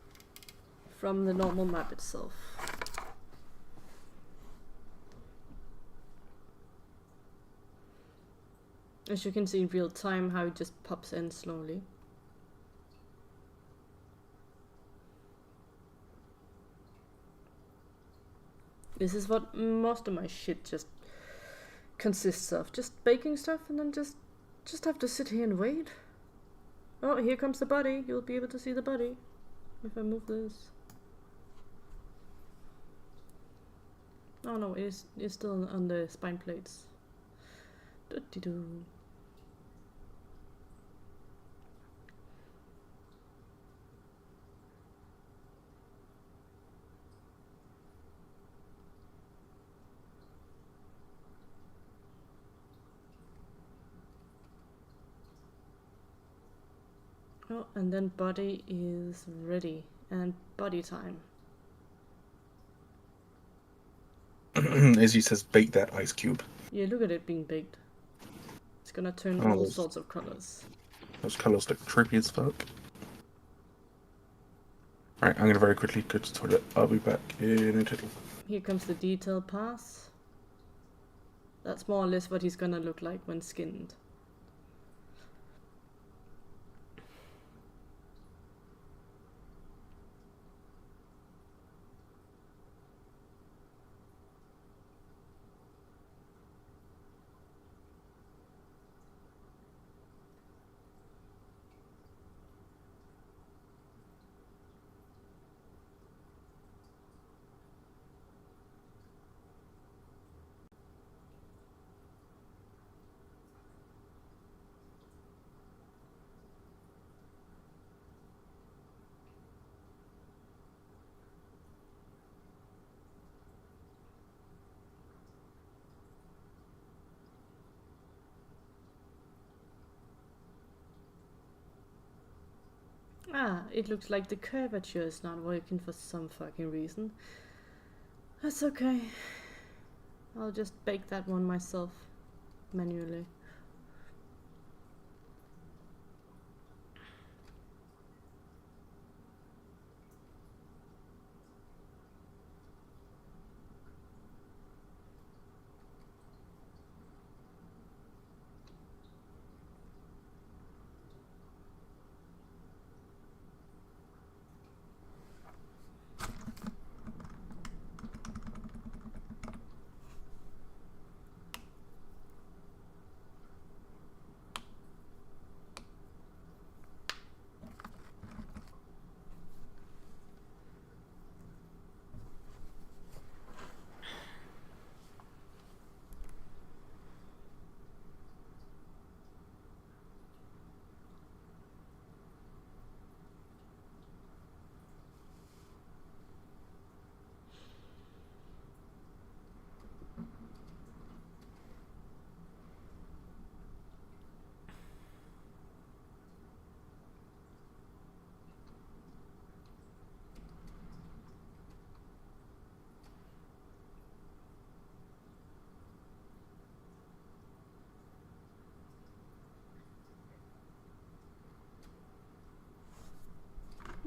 from the normal map itself. As you can see in real time how it just pops in slowly. This is what most of my shit just consists of. Just baking stuff and then just have to sit here and wait. Oh, here comes the body. You'll be able to see the body if I move this. Oh no, it's still on the spine plates. Do-de-doo. Oh, and then body is ready. And body time. As he says, bake that ice cube. Yeah, look at it being baked. It's gonna turn Oh, all sorts of colors. Those colors look trippy as fuck. Right, I'm gonna very quickly go to the toilet. I'll be back in a tittle. Here comes the detail pass. That's more or less what he's gonna look like when skinned. Ah, it looks like the curvature is not working for some fucking reason. That's okay. I'll just bake that one myself, manually.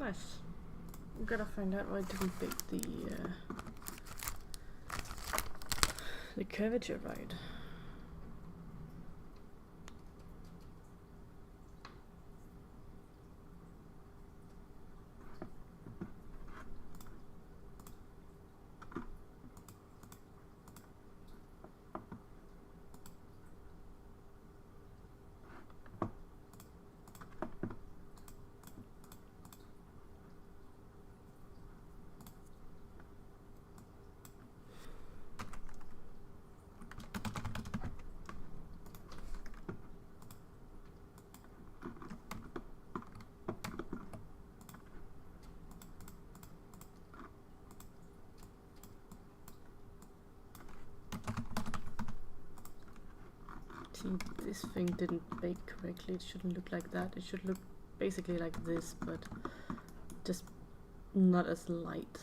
Nice. We gotta find out why I didn't bake the curvature right. See, this thing didn't bake correctly. It shouldn't look like that. It should look basically like this, but just not as light.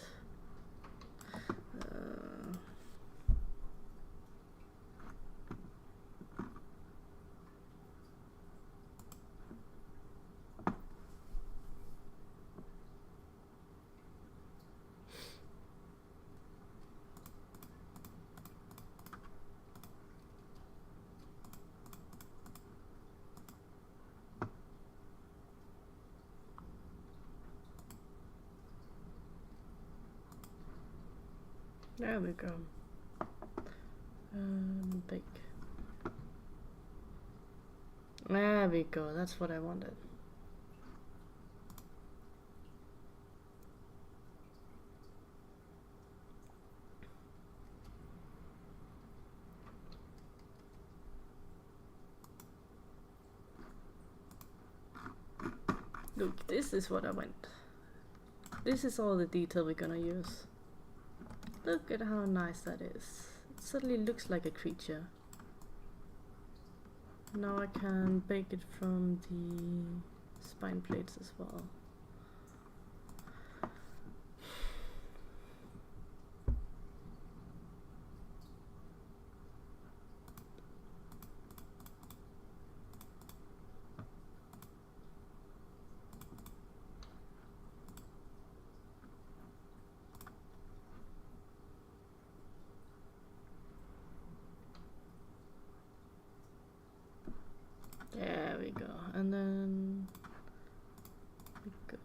There we go. Bake. There we go. That's what I wanted. Look, this is what I want. This is all the detail we're gonna use. Look at how nice that is. It suddenly looks like a creature. Now I can bake it from the spine plates as well. There we go, and then we go.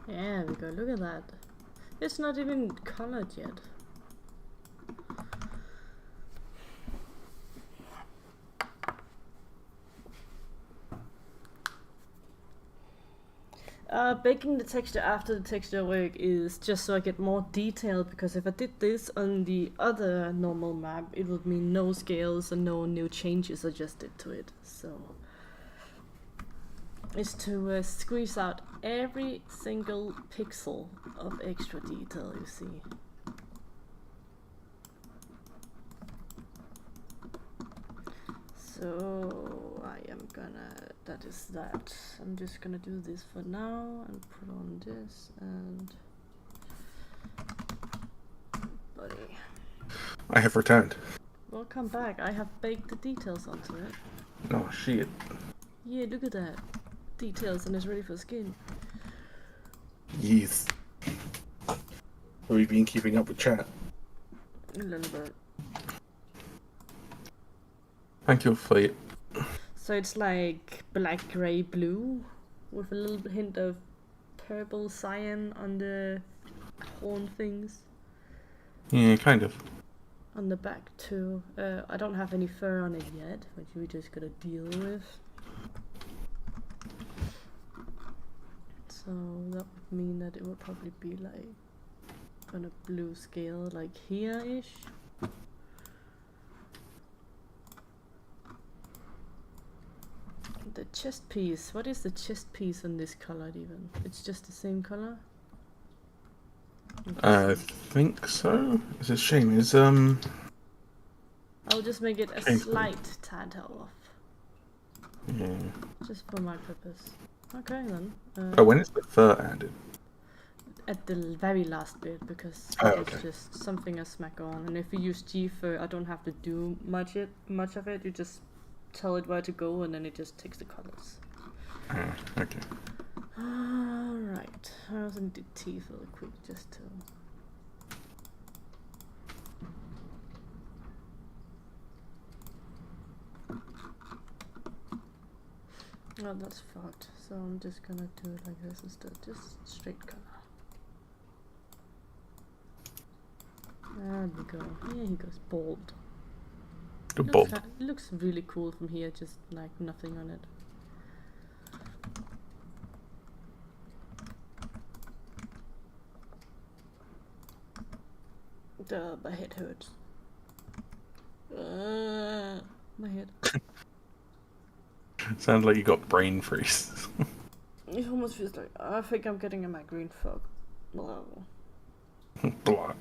There we go, look at that. It's not even colored yet. Baking the texture after the texture work is just so I get more detail, because if I did this on the other normal map, it would mean no scales and no new changes adjusted to it. So is to squeeze out every single pixel of extra detail you see. So I am gonna, that is that. I'm just gonna do this for now and put on this and buddy. I have returned. Welcome back. I have baked the details onto it. Oh shit. Yeah, look at that. details and is ready for skin. Yes. Have you been keeping up with chat? A little bit. Thank you for it. So it's like black, grey, blue with a little hint of purple cyan on the horn things. Yeah, kind of. On the back too. I don't have any fur on it yet, which we just gotta deal with. So that would mean that it would probably be like on a blue scale, like here-ish. The chest piece. What is the chest piece on this color even? It's just the same color? I think so. It's a shame. I'll just make it a Painful. slight tad off. Yeah. Just for my purpose. Okay then. Oh, when is the fur added? At the very last bit, because Oh, it's okay. just something I smack on. And if you use G fur, I don't have to do much of it. You just tell it where to go and then it just takes the colors. Okay. Alright. I was gonna do teeth really quick just to... Oh, that's fucked. So I'm just gonna do it like this instead. Just straight color. There we go. Here he goes. Bald. The bob. It looks really cool from here, just like nothing on it. Duh, my head hurts. My head. Sounds like you got brain freeze. It almost feels like I think I'm getting a migraine fog. Blah. Blah.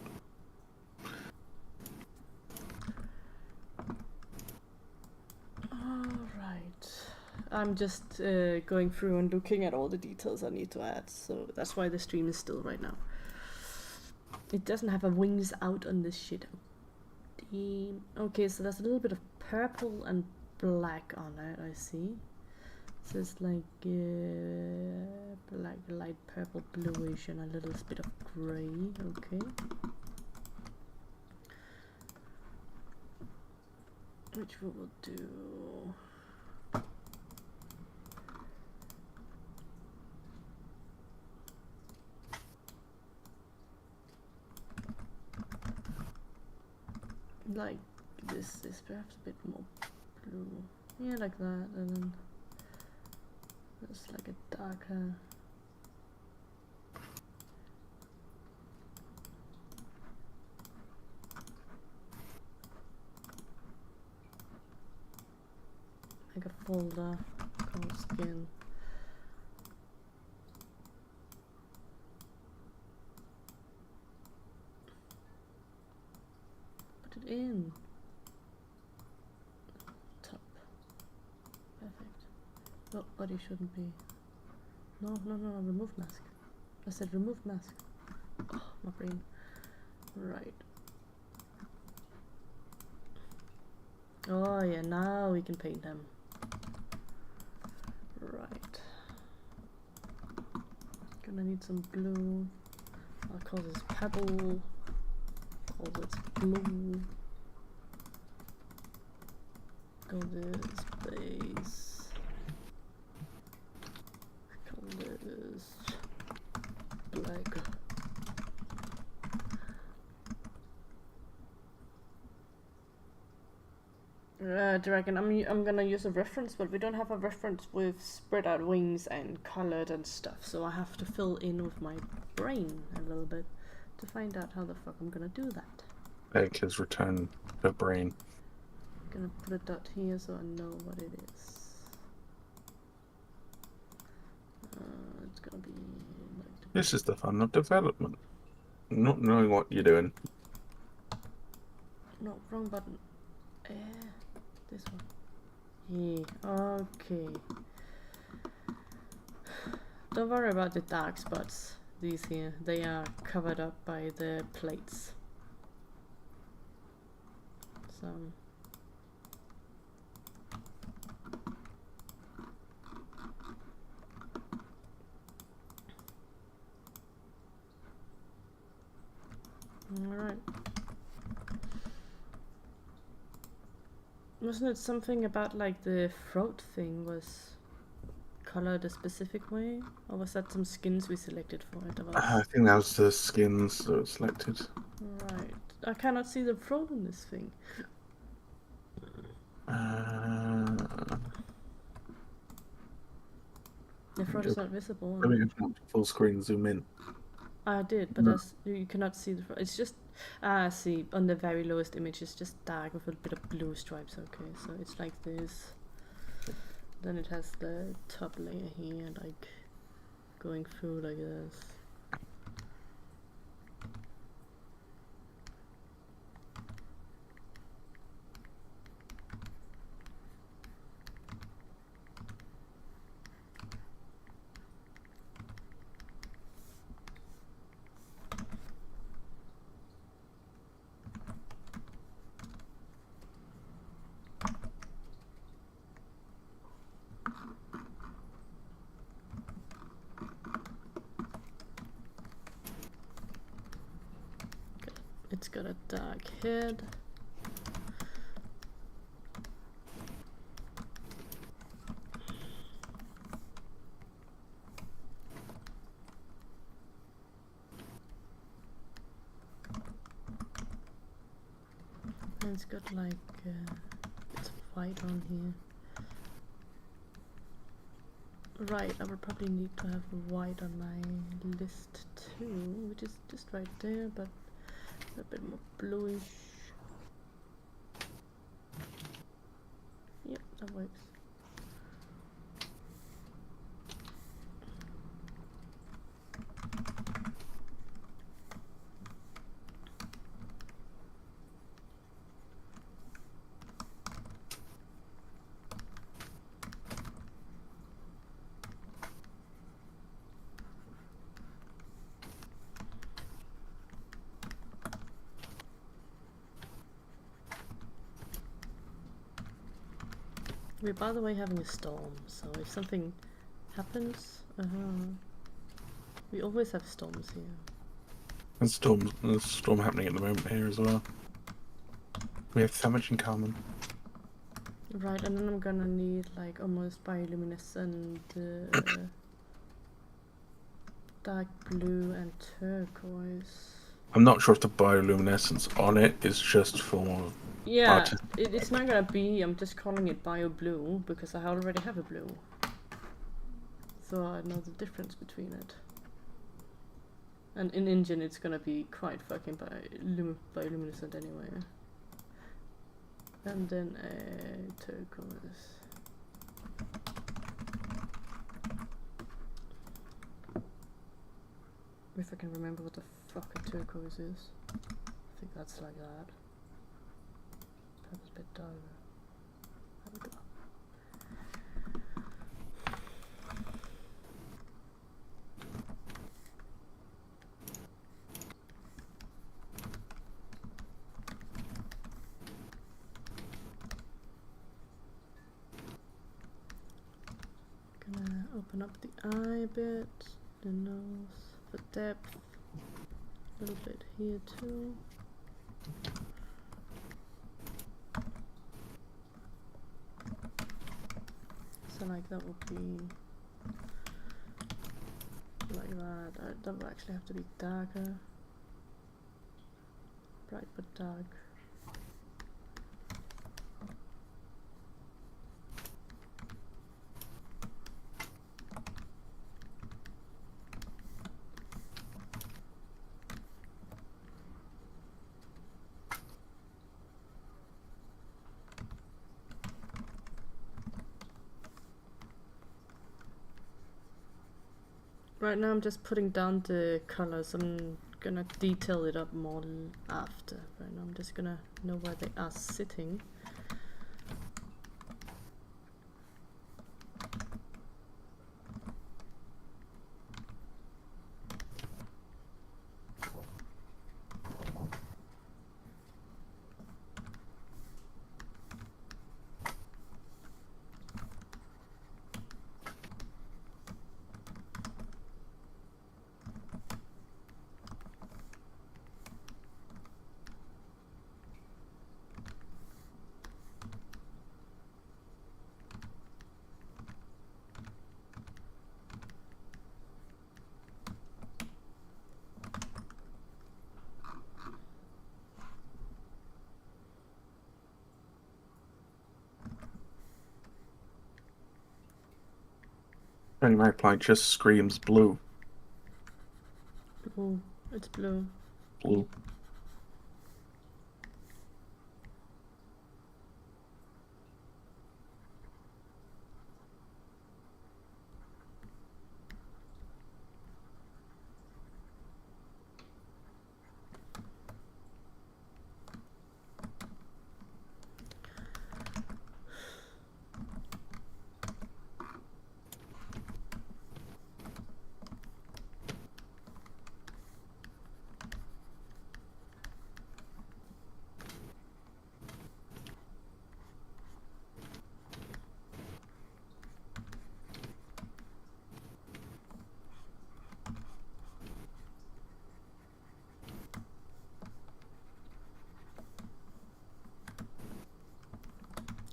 Alright. I'm just going through and looking at all the details I need to add, so that's why the stream is still right now. It doesn't have a wings out on this shit. Damn. Okay, so there's a little bit of purple and black on it, I see. So it's like black, light purple, bluish, and a little bit of grey. Okay. Which we will do. Like this is perhaps a bit more blue. Yeah, like that, and then just like a darker. Like a folder called skin. Put it in. Top. Perfect. Oh, body shouldn't be. No, remove mask. I said remove mask. Oh, my brain. Right. Oh yeah, now we can paint them. Right. Gonna need some glue. I'll call this pebble. Call this glue. Call this base. Call this black. Dragon, I'm gonna use a reference, but we don't have a reference with spread out wings and colored and stuff, so I have to fill in with my brain a little bit to find out how the fuck I'm gonna do that. Egg has returned the brain. I'm gonna put a dot here so I know what it is. It's gonna be like This is the fun of development. Not knowing what you're doing. no, wrong button. This one. Yeah, okay. Don't worry about the dark spots. These here, they are covered up by the plates. So Wasn't it something about like the throat thing was colored a specific way? Or was that some skins we selected for it? I think that was the skins that were selected. Right. I cannot see the throat in this thing. The throat is not visible. Let me open up full screen, zoom in. I did, but you cannot see the throat. It's just, I see, on the very lowest image it's just dark with a bit of blue stripes. Okay, so it's like this. Then it has the top layer here, like going through like this. It's got a dark head. And it's got like, it's white on here. Right, I would probably need to have white on my list too, which is just right there, but a bit more bluish. Yep, that works. We're by the way having a storm, so if something happens, we always have storms here. There's a storm happening at the moment here as well. We have so much in common. Right, and then I'm gonna need like almost bioluminescent dark blue and turquoise. I'm not sure if the bioluminescence on it is just for... Yeah, it's not gonna be, I'm just calling it bio blue because I already have a blue. So I know the difference between it. And in engine it's gonna be quite fucking bioluminescent anyway. And then a turquoise. If I can remember what the fuck a turquoise is. I think that's like that. That's a bit darker. There we go. Gonna open up the eye a bit, the nose, for depth, a little bit here too. So like that would be like that. That would actually have to be darker. Bright but dark. Right now I'm just putting down the colors. I'm gonna detail it up more after. Right now I'm just gonna know where they are sitting. Only magpie just screams blue. Blue. It's blue. Blue.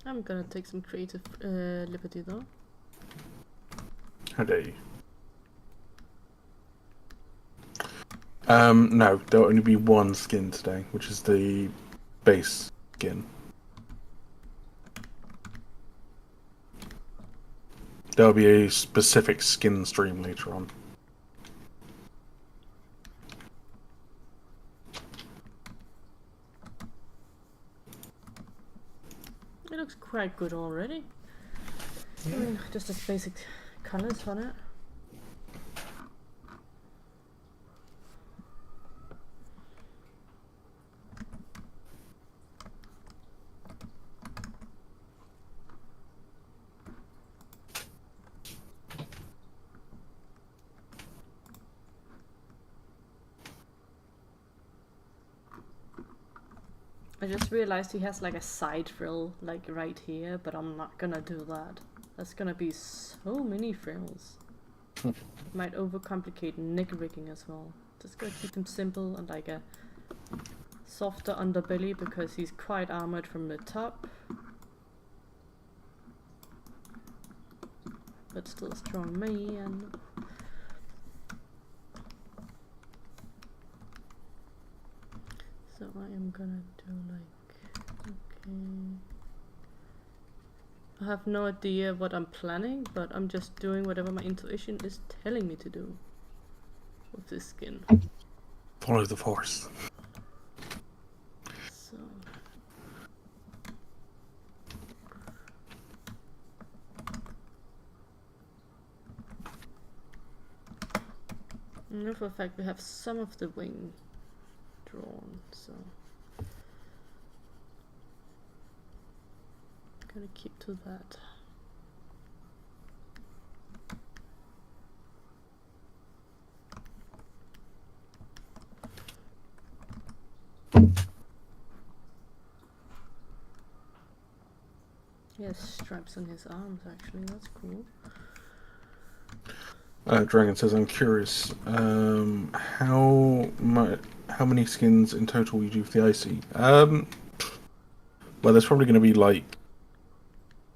I'm gonna take some creative liberty though. How dare you? No, there'll only be one skin today, which is the base skin. There'll be a specific skin stream later on. It looks quite good already. I mean, just as basic colors on it. I just realized he has like a side frill like right here, but I'm not gonna do that. That's gonna be so many frills. Might overcomplicate neck rigging as well. Just gotta keep him simple and like a softer underbelly because he's quite armored from the top. But still a strong man. So I am gonna do like, okay. I have no idea what I'm planning, but I'm just doing whatever my intuition is telling me to do with this skin. Follow the force. So. I know for a fact we have some of the wing drawn, so gonna keep to that. He has stripes on his arms actually, that's cool. Dragon says, I'm curious, how many skins in total you do for the icy? Well, there's probably going to be like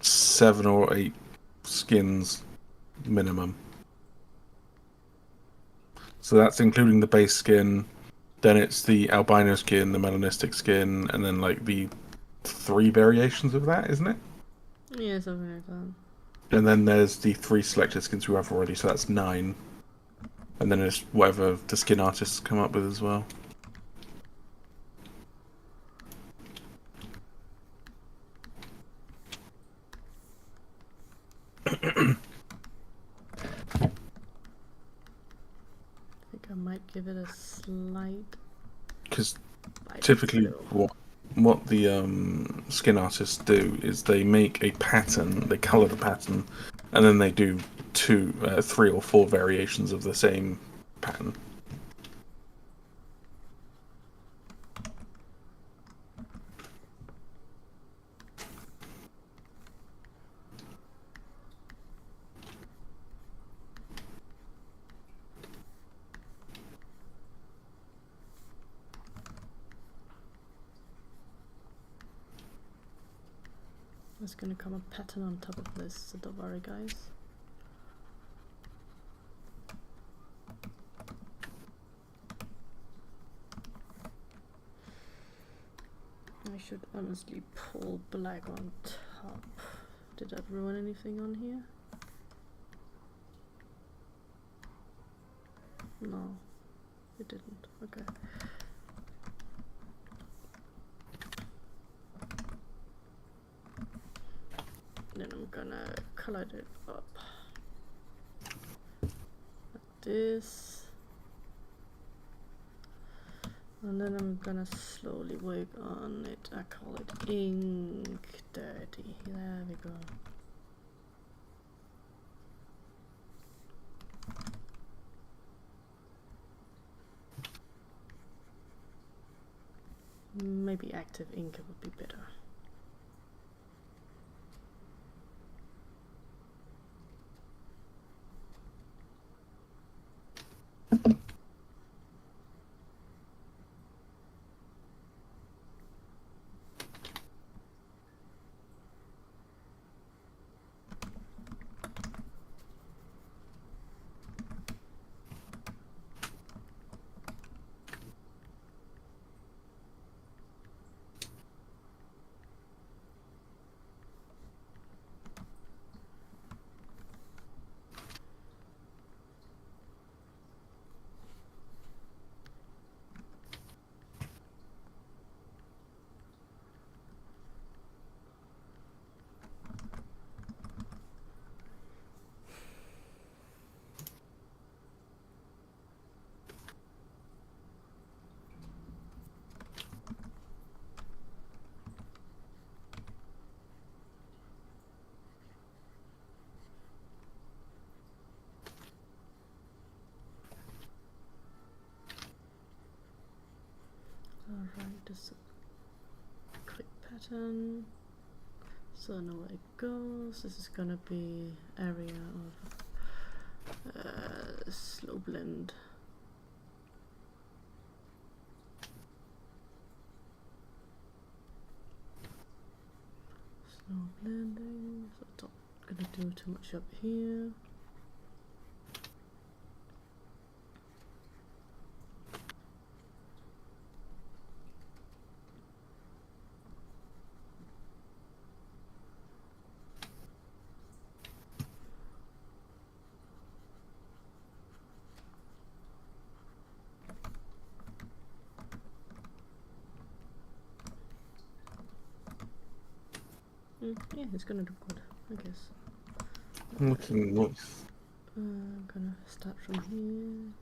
7 or 8 skins minimum. So that's including the base skin, then it's the albino skin, the melanistic skin, and then like the 3 variations of that, isn't it? Yeah, something like that. And then there's the 3 selected skins we have already, so that's 9. And then it's whatever the skin artists come up with as well. I think I might give it a slight. Because typically what the skin artists do is they make a pattern, they colour the pattern, and then they do 3 or 4 variations of the same pattern. There's gonna come a pattern on top of this, so don't worry guys. I should honestly pull black on top. Did I ruin anything on here? No, it didn't. Okay. Then I'm gonna color it up like this. And then I'm gonna slowly work on it. I call it ink dirty. There we go. Maybe active ink would be better. Alright, this is a quick pattern. So I know where it goes. This is gonna be area of slow blend. Slow blending. So I'm not gonna do too much up here. Yeah, it's gonna look good, I guess. Looking nice. I'm gonna start from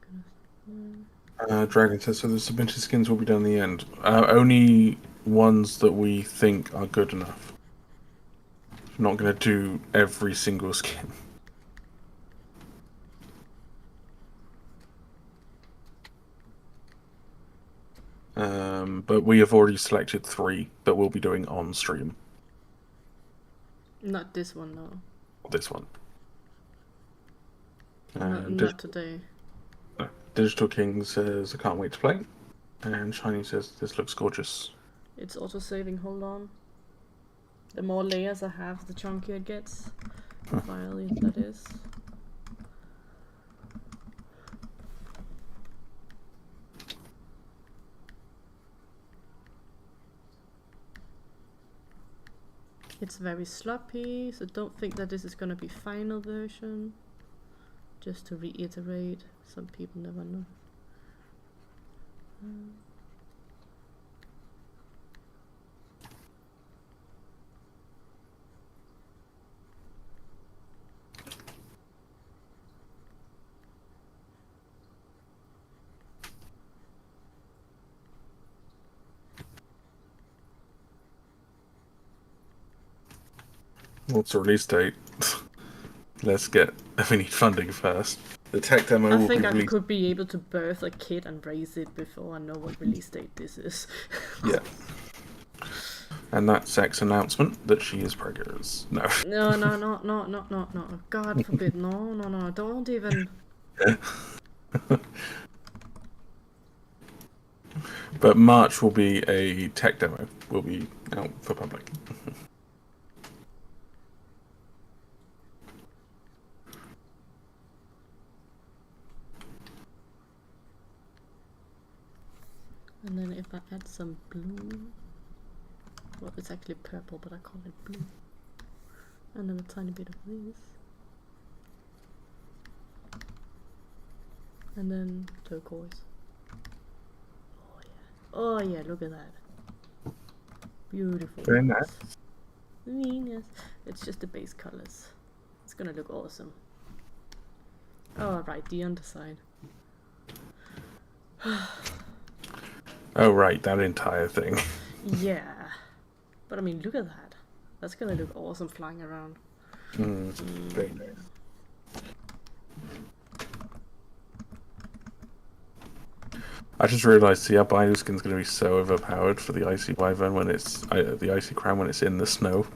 here. Dragon says, so the submitted skins will be done in the end. Only ones that we think are good enough. Not going to do every single skin. But we have already selected 3 that we'll be doing on stream. Not this one, no. This one. Not today. Digital King says, I can't wait to play. And Shiny says, this looks gorgeous. It's auto-saving, hold on. The more layers I have, the chunkier it gets. File that is. It's very sloppy, so don't think that this is gonna be final version. Just to reiterate, some people never know. What's the release date? Let's get. We need funding first. The tech demo will be released. I think I could be able to birth a kid and raise it before I know what release date this is. Yeah. And that sex announcement that she is preggers. No. No. God forbid. No. Don't even. But March will be a tech demo. Will be out for public. And then if I add some blue, well, it's actually purple, but I call it blue. And then a tiny bit of this. And then turquoise. Oh yeah. Oh yeah, look at that. Beautiful. Very nice. Venus. It's just the base colors. It's gonna look awesome. Oh right, the underside. Oh right, that entire thing. Yeah. But I mean, look at that. That's gonna look awesome flying around. Very nice. I just realised the albino skin's going to be so overpowered for the icy wyvern when it's the icy crown when it's in the snow.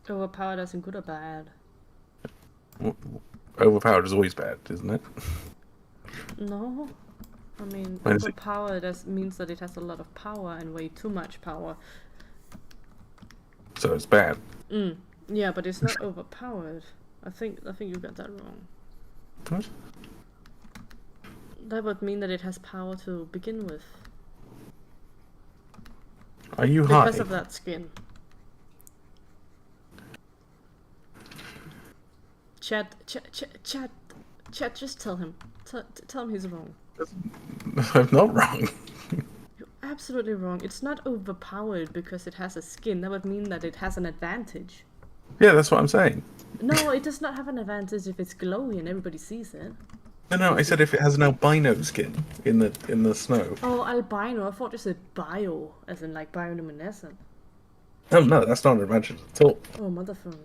Overpowered as in good or bad? Overpowered is always bad, isn't it? No. I mean, When is it? overpowered means that it has a lot of power and way too much power. So it's bad. Yeah, but it's not overpowered. I think you got that wrong. What? That would mean that it has power to begin with. Are you high? Because of that skin. Chat, just tell him. Tell him he's wrong. I'm not wrong. You're absolutely wrong. It's not overpowered because it has a skin. That would mean that it has an advantage. Yeah, that's what I'm saying. No, it does not have an advantage if it's glowy and everybody sees it. No, I said if it has an albino skin in the snow. Oh, albino. I thought you said bio, as in like bioluminescent. Oh no, that's not an advantage at all. Oh, motherfucker.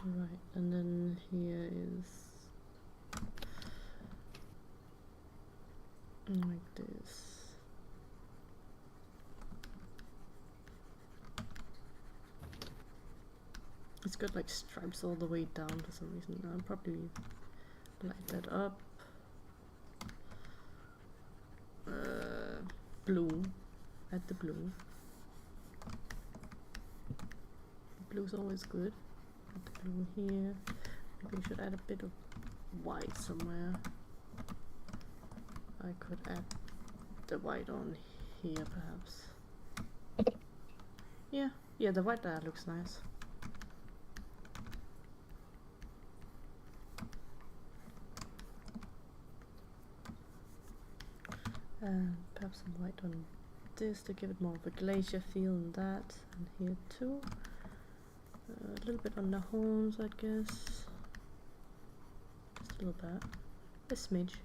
Right, and then here is like this. It's got like stripes all the way down for some reason. I'll probably light that up. Blue. Add the blue. Blue's always good. Add the blue here. Maybe we should add a bit of white somewhere. I could add the white on here perhaps. Yeah, the white there looks nice. And perhaps some white on this to give it more of a glacier feel in that, and here too. A little bit on the horns, I guess. Just a little bit. A smidge.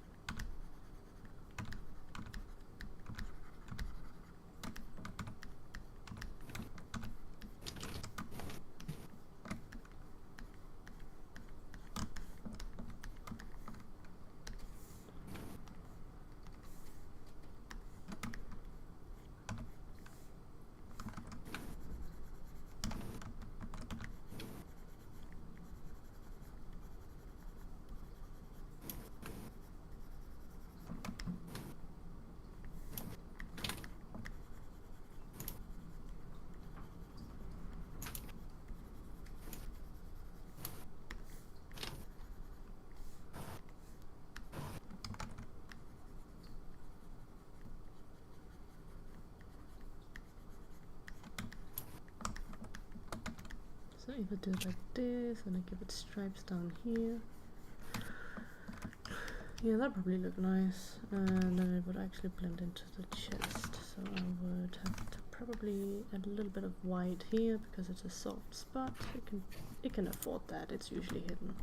So if I do it like this, and I give it stripes down here. Yeah, that probably look nice, and then it would actually blend into the chest. So I would have to probably add a little bit of white here because it's a soft spot. It can afford that. It's usually hidden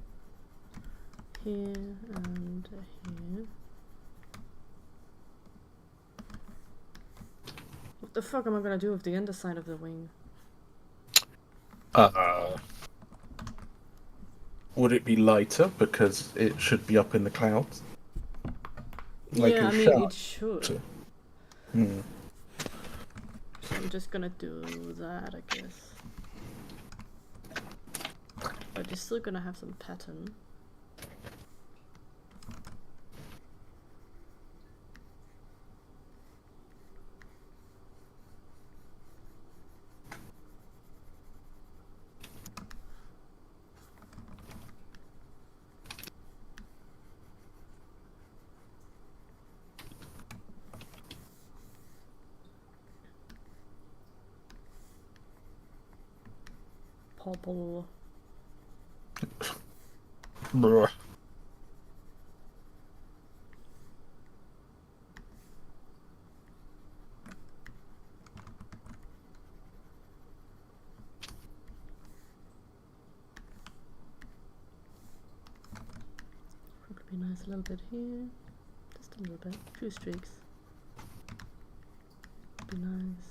here and here. What the fuck am I gonna do with the underside of the wing? Would it be lighter because it should be up in the clouds? Like yeah, a I mean shark? it should. So I'm just gonna do that, I guess. But you're still gonna have some pattern. Purple. Bruh. Probably be nice a little bit here. Just a little bit. Few streaks. Be nice.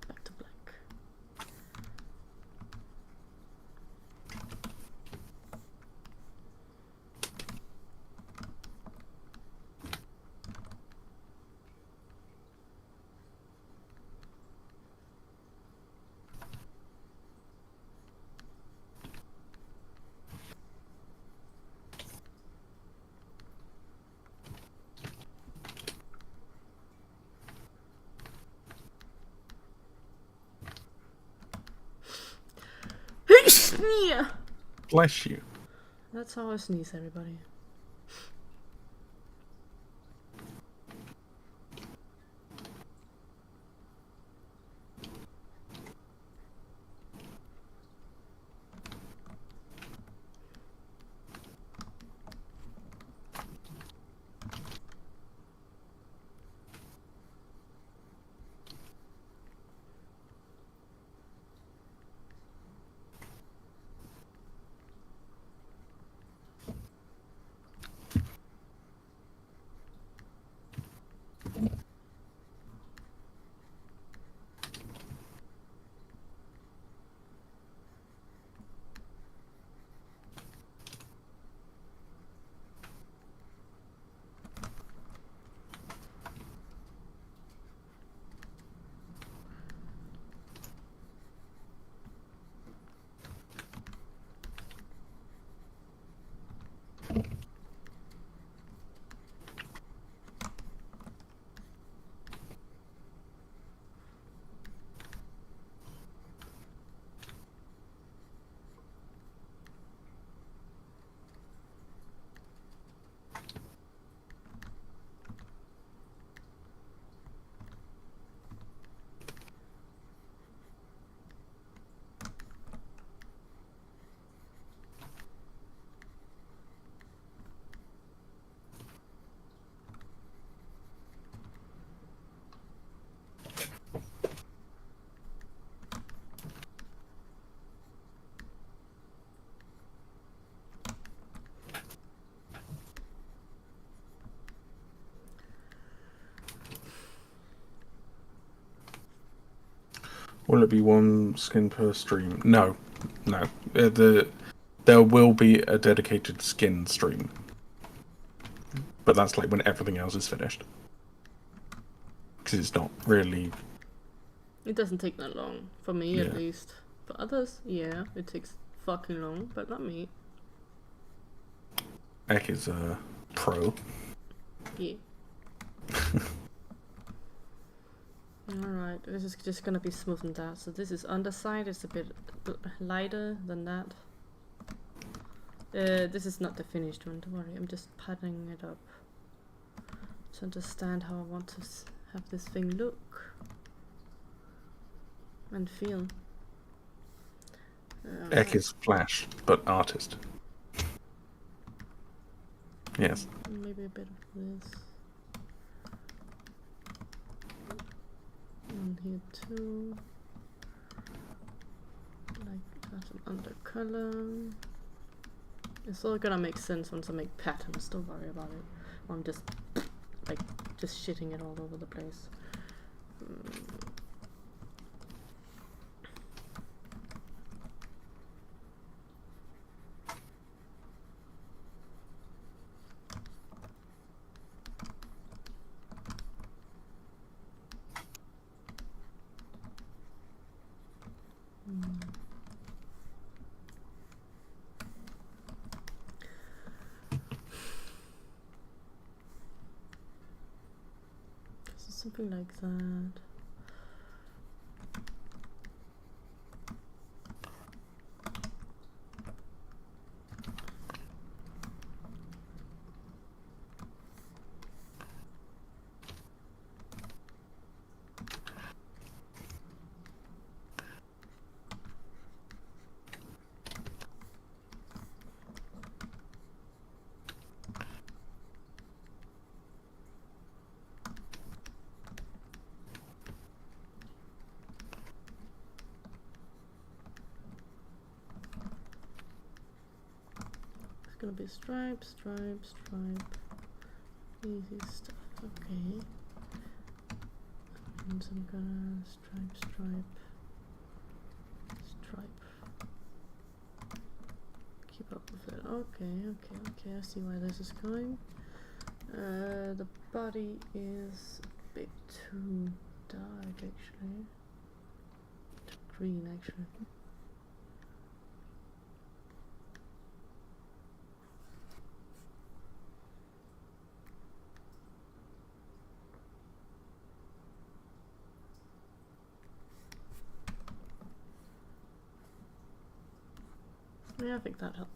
Back to black. Yeah. Bless you. That's how I sneeze, everybody. Will it be one skin per stream? No, no. There will be a dedicated skin stream, but that's like when everything else is finished. Because it's not really. It doesn't take that long. For me, Yeah. at least. For others, yeah, it takes fucking long, but not me. Ek is a pro. Yeah. Alright, this is just gonna be smoothened out. So this is underside, it's a bit lighter than that. This is not the finished one, don't worry, I'm just patting it up to understand how I want to have this thing look and feel. Ek is Flash, but artist. Yes. Maybe a bit of this. And here too. Like that, an undercolor. It's all gonna make sense once I make patterns, don't worry about it. I'm just like just shitting it all over the place. So something like that. gonna be stripe, stripe, stripe. Easy stuff. Okay. And I'm gonna stripe, stripe, stripe. Keep up with it. Okay. I see where this is going. The body is a bit too dark, actually. Too green, actually. Yeah, I think that helped.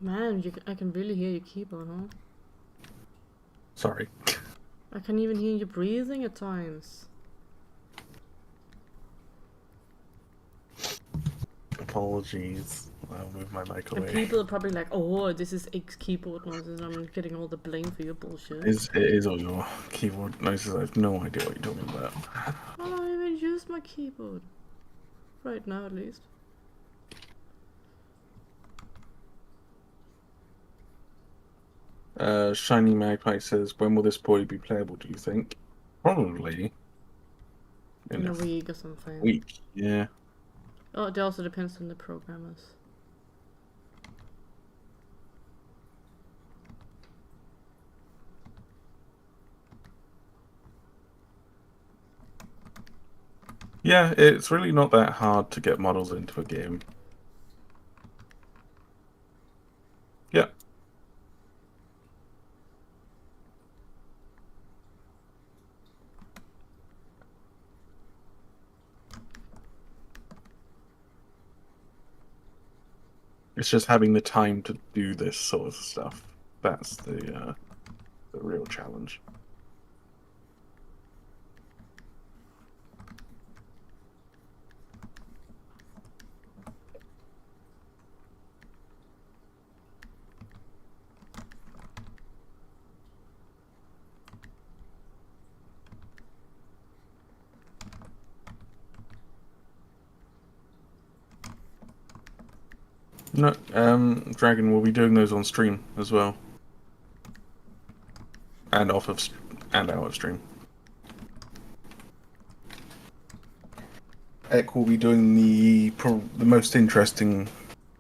Man, I can really hear your keyboard, huh? Sorry. I can even hear you breathing at times. Apologies. I'll move my mic And away. people are probably like, oh, this is X keyboard noises. I'm getting all the blame for your bullshit. It is all your keyboard noises. I have no idea what you're talking about. I don't even use my keyboard. Right now, at least. Shiny Magpie says, when will this boy be playable, do you think? Probably In a week or something. week, yeah. Oh, it also depends on the programmers. Yeah, it's really not that hard to get models into a game. Yeah. It's just having the time to do this sort of stuff. That's the real challenge. No, Dragon will be doing those on stream as well, and out of stream. Ek will be doing the most interesting,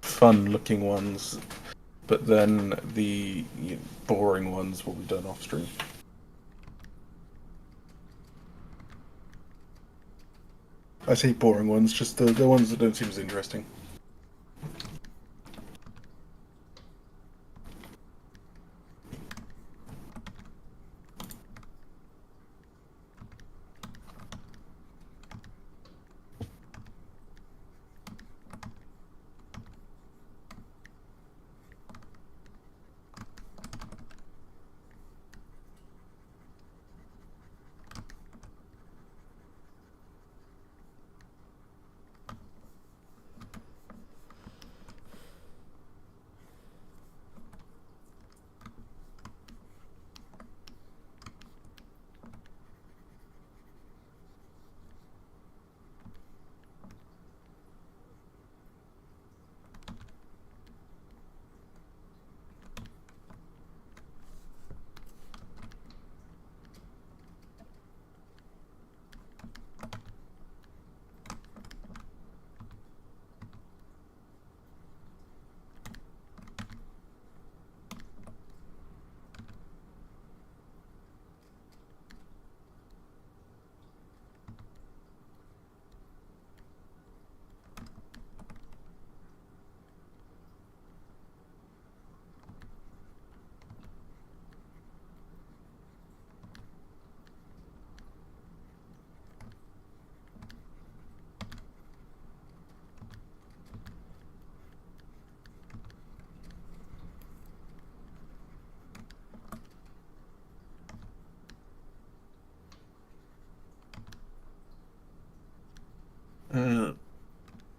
fun-looking ones, but then the boring ones will be done off stream. I say boring ones, just the ones that don't seem as interesting.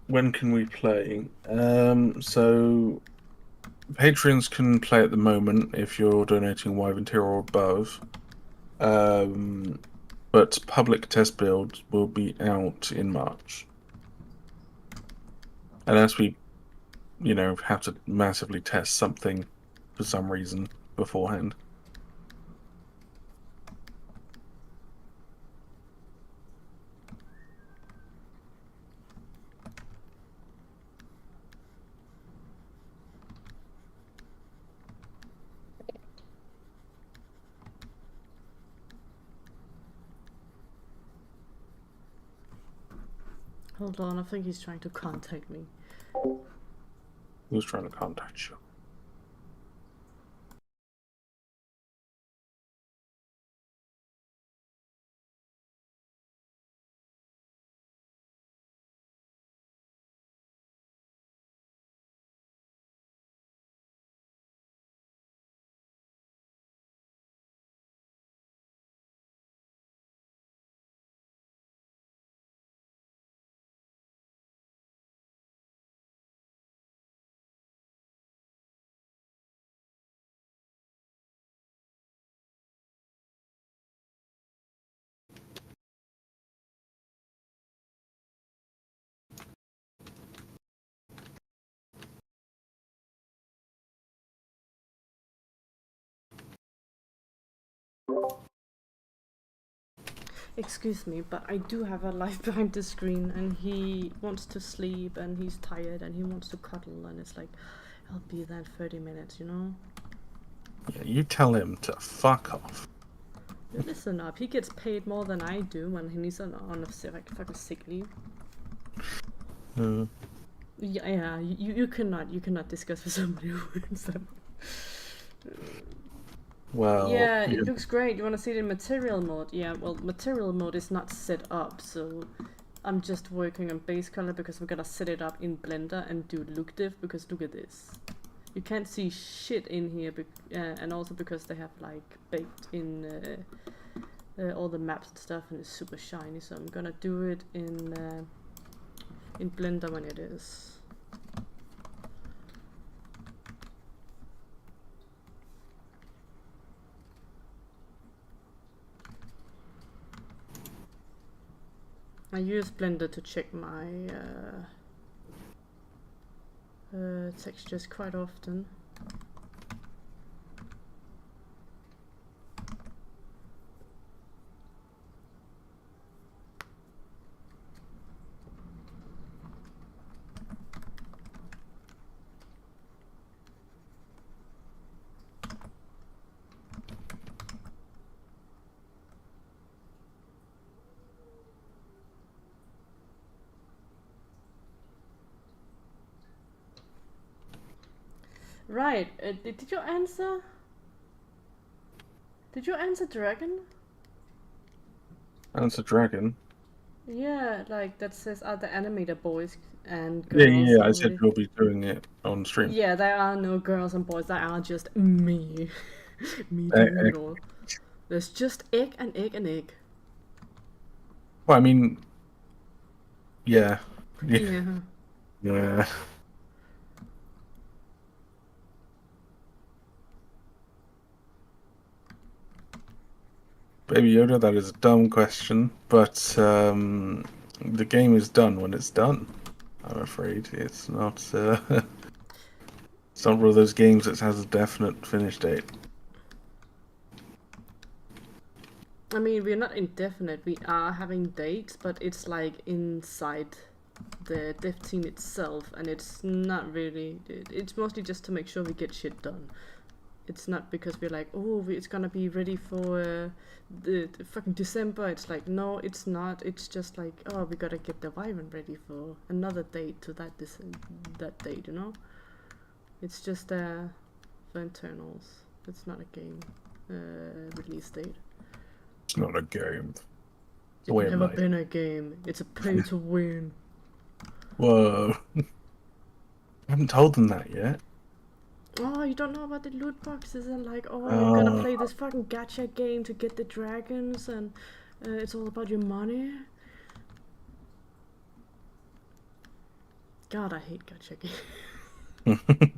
When can we play? So patrons can play at the moment if you're donating Wyvern tier or above. But public test builds will be out in March. Unless we, have to massively test something for some reason beforehand. Hold on, I think he's trying to contact me. Who's trying to contact you? Excuse me, but I do have a life behind the screen, and he wants to sleep, and he's tired, and he wants to cuddle, and it's like, I'll be there in 30 minutes, you know? Yeah, you tell him to fuck off. Listen up, he gets paid more than I do when he's on a fucking sick leave. Yeah, you cannot discuss with somebody who wins them. Well, yeah, it looks great. You want to see it in material mode? Yeah, well, material mode is not set up, so I'm just working on base color because we're gonna set it up in Blender and do look diff, because look at this. You can't see shit in here, and also because they have like baked in all the maps and stuff, and it's super shiny, so I'm gonna do it in Blender when it is. I use Blender to check my textures quite often. Right. Did you answer? Did you answer dragon? Answer dragon. Yeah, like that says are the animator boys and Yeah, girls I said only. we'll be doing it on stream. Yeah, there are no girls and boys. There are just me. Me Eh, doing eh. it all. There's just egg and egg and egg. Well, I mean, yeah. Yeah. Yeah. Baby Yoda, that is a dumb question, but the game is done when it's done. I'm afraid it's not. It's not one of those games that has a definite finish date. I mean, we're not indefinite. We are having dates, but it's like inside the dev team itself, and it's not really. It's mostly just to make sure we get shit done. It's not because we're like, oh, it's gonna be ready for the fucking December. It's like, no, it's not. It's just like, oh, we gotta get the Wyvern ready for another date to that that date, you know. It's just for internals. It's not a game release date. It's not a game. It's a It's way of never life. been a game. It's a pay to win. Whoa. I haven't told them that yet. Oh, you don't know about the loot boxes and like, oh, you're gonna play this fucking gacha game to get the dragons and it's all about your money. God, I hate gacha games.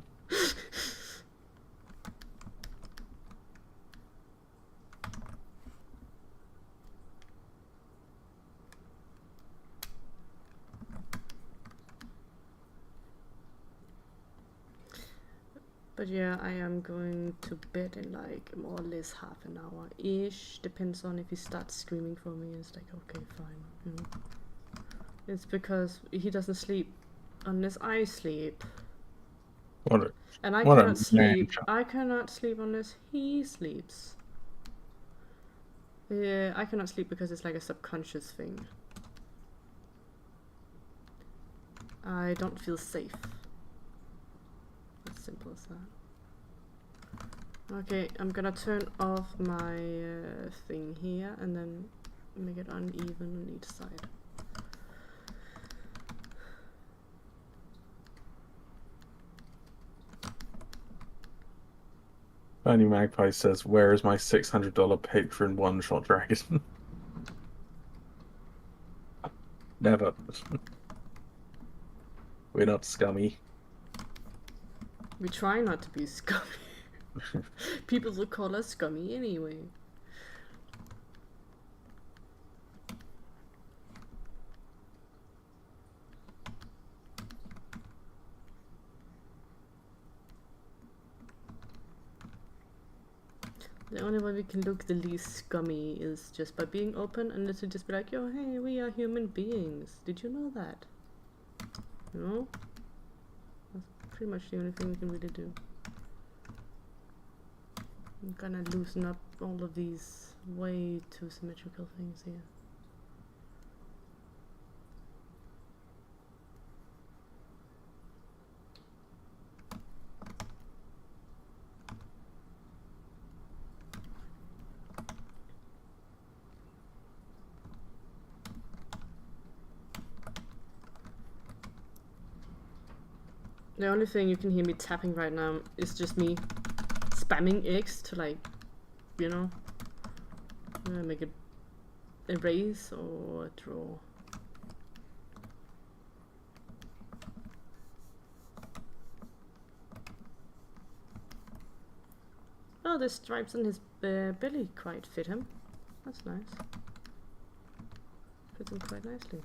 But yeah, I am going to bed in like more or less half an hour-ish. Depends on if he starts screaming for me. It's like, okay, fine. You know? It's because he doesn't sleep unless I sleep. And I cannot sleep. I cannot sleep unless he sleeps. Yeah, I cannot sleep because it's like a subconscious thing. I don't feel safe. As simple as that. Okay, I'm gonna turn off my thing here and then make it uneven on each side. Bernie Magpie says, "Where is my $600 patron one-shot dragon?" Never. We're not scummy. We try not to be scummy. People will call us scummy anyway. The only way we can look the least scummy is just by being open and literally just be like, yo, hey, we are human beings. Did you know that? You know? That's pretty much the only thing we can really do. I'm gonna loosen up all of these way too symmetrical things here. The only thing you can hear me tapping right now is just me spamming X to like, you know, make it erase or draw. Oh, the stripes on his belly quite fit him. That's nice. Fits him quite nicely.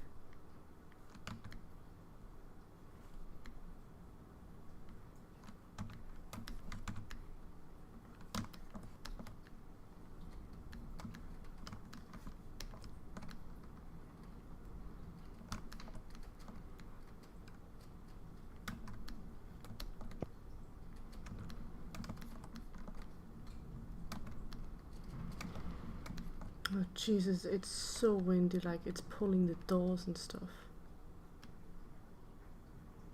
Oh Jesus, it's so windy, like it's pulling the doors and stuff.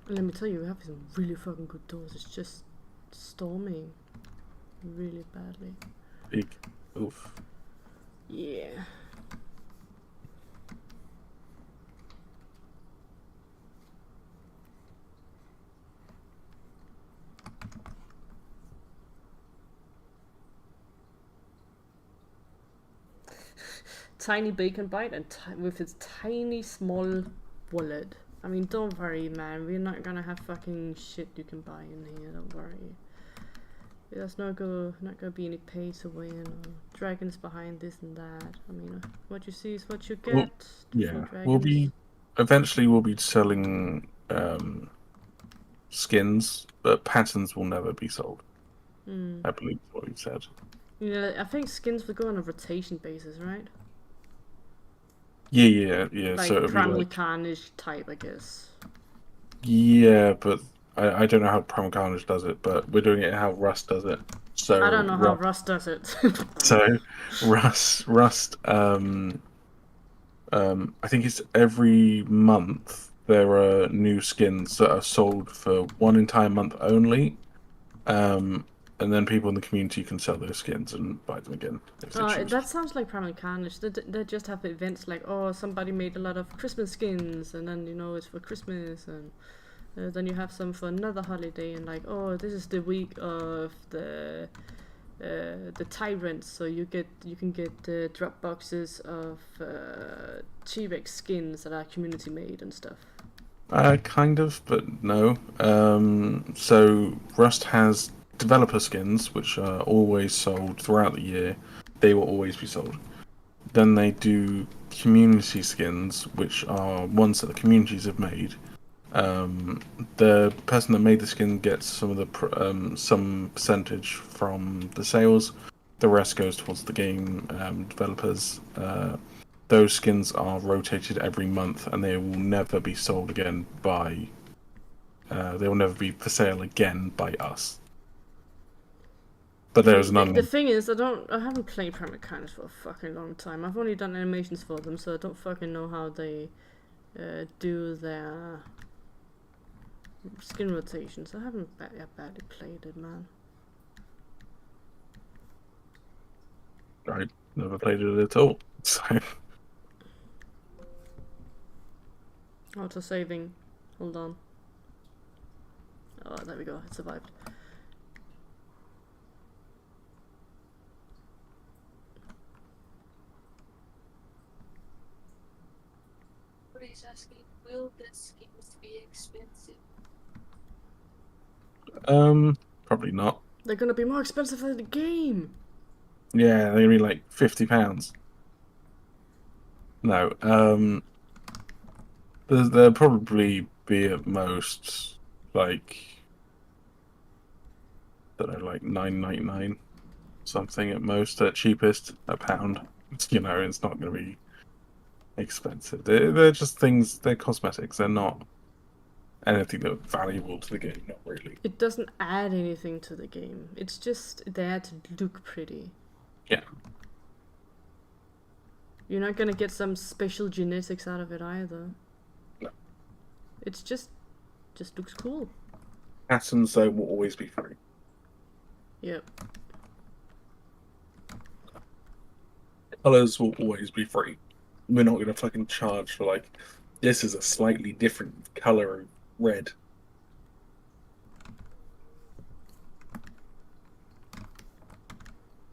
And let me tell you, we have some really fucking good doors. It's just storming really badly. Big. Oof. Yeah. Tiny bacon bite and with its tiny small wallet. I mean, don't worry, man. We're not gonna have fucking shit you can buy in here. Don't worry. There's not gonna be any pay to win or dragons behind this and that. I mean, what you see is what you get. Well, yeah, we'll be selling skins, but patterns will never be sold. I believe is what you said. Yeah, I think skins will go on a rotation basis, right? Yeah. Like So it'll be Primal like, Carnage type, I guess. yeah, but I don't know how Primal Carnage does it, but we're doing it how Rust does it. So I don't know how Rust does it. So Rust. I think it's every month there are new skins that are sold for one entire month only. And then people in the community can sell those skins and buy them again if they choose. That sounds like Primal Carnage. They just have events like, oh, somebody made a lot of Christmas skins, and then, you know, it's for Christmas, and then you have some for another holiday, and like, oh, this is the week of the tyrants, so you can get drop boxes of T-Rex skins that are community made and stuff. Kind of, but no. So Rust has developer skins, which are always sold throughout the year. They will always be sold. Then they do community skins, which are ones that the communities have made. The person that made the skin gets some of the some percentage from the sales. The rest goes towards the game developers. Those skins are rotated every month, and they will never be sold again by. They will never be for sale again by us. But there's none. The thing is, I haven't played Primal Carnage for a fucking long time. I've only done animations for them, so I don't fucking know how they do their skin rotations. I haven't badly played it, man. I never played it at all. So. Auto saving. Hold on. Oh, there we go. It survived. What he's asking, will the skins be expensive? Probably not. They're gonna be more expensive than the game. Yeah, they're gonna be like £50. No, there'll probably be at most like, I don't know, like £9.99, something at most. At cheapest, £1. You know, it's not going to be expensive. They're just things. They're cosmetics. They're not anything that's valuable to the game. Not really. It doesn't add anything to the game. It's just there to look pretty. Yeah. You're not gonna get some special genetics out of it either. No. It's just looks cool. Patterns, though, will always be free. Yep. Colors will always be free. We're not going to fucking charge for, like, this is a slightly different color of red.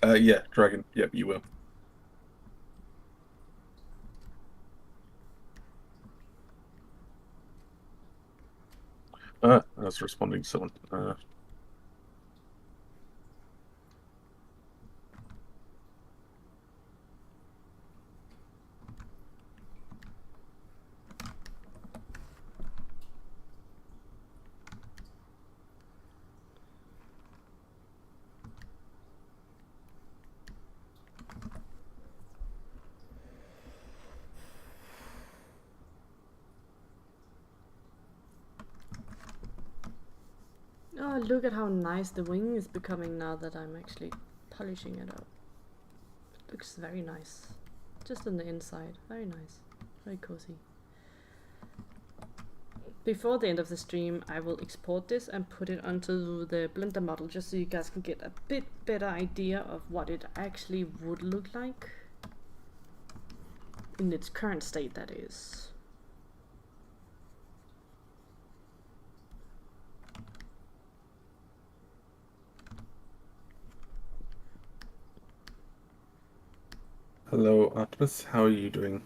Yeah, dragon. Yep, you will. I was responding to someone. Oh, look at how nice the wing is becoming now that I'm actually polishing it up. It looks very nice. Just on the inside. Very nice. Very cozy. Before the end of the stream, I will export this and put it onto the Blender model just so you guys can get a bit better idea of what it actually would look like. In its current state, that is. Hello, Artemis. How are you doing?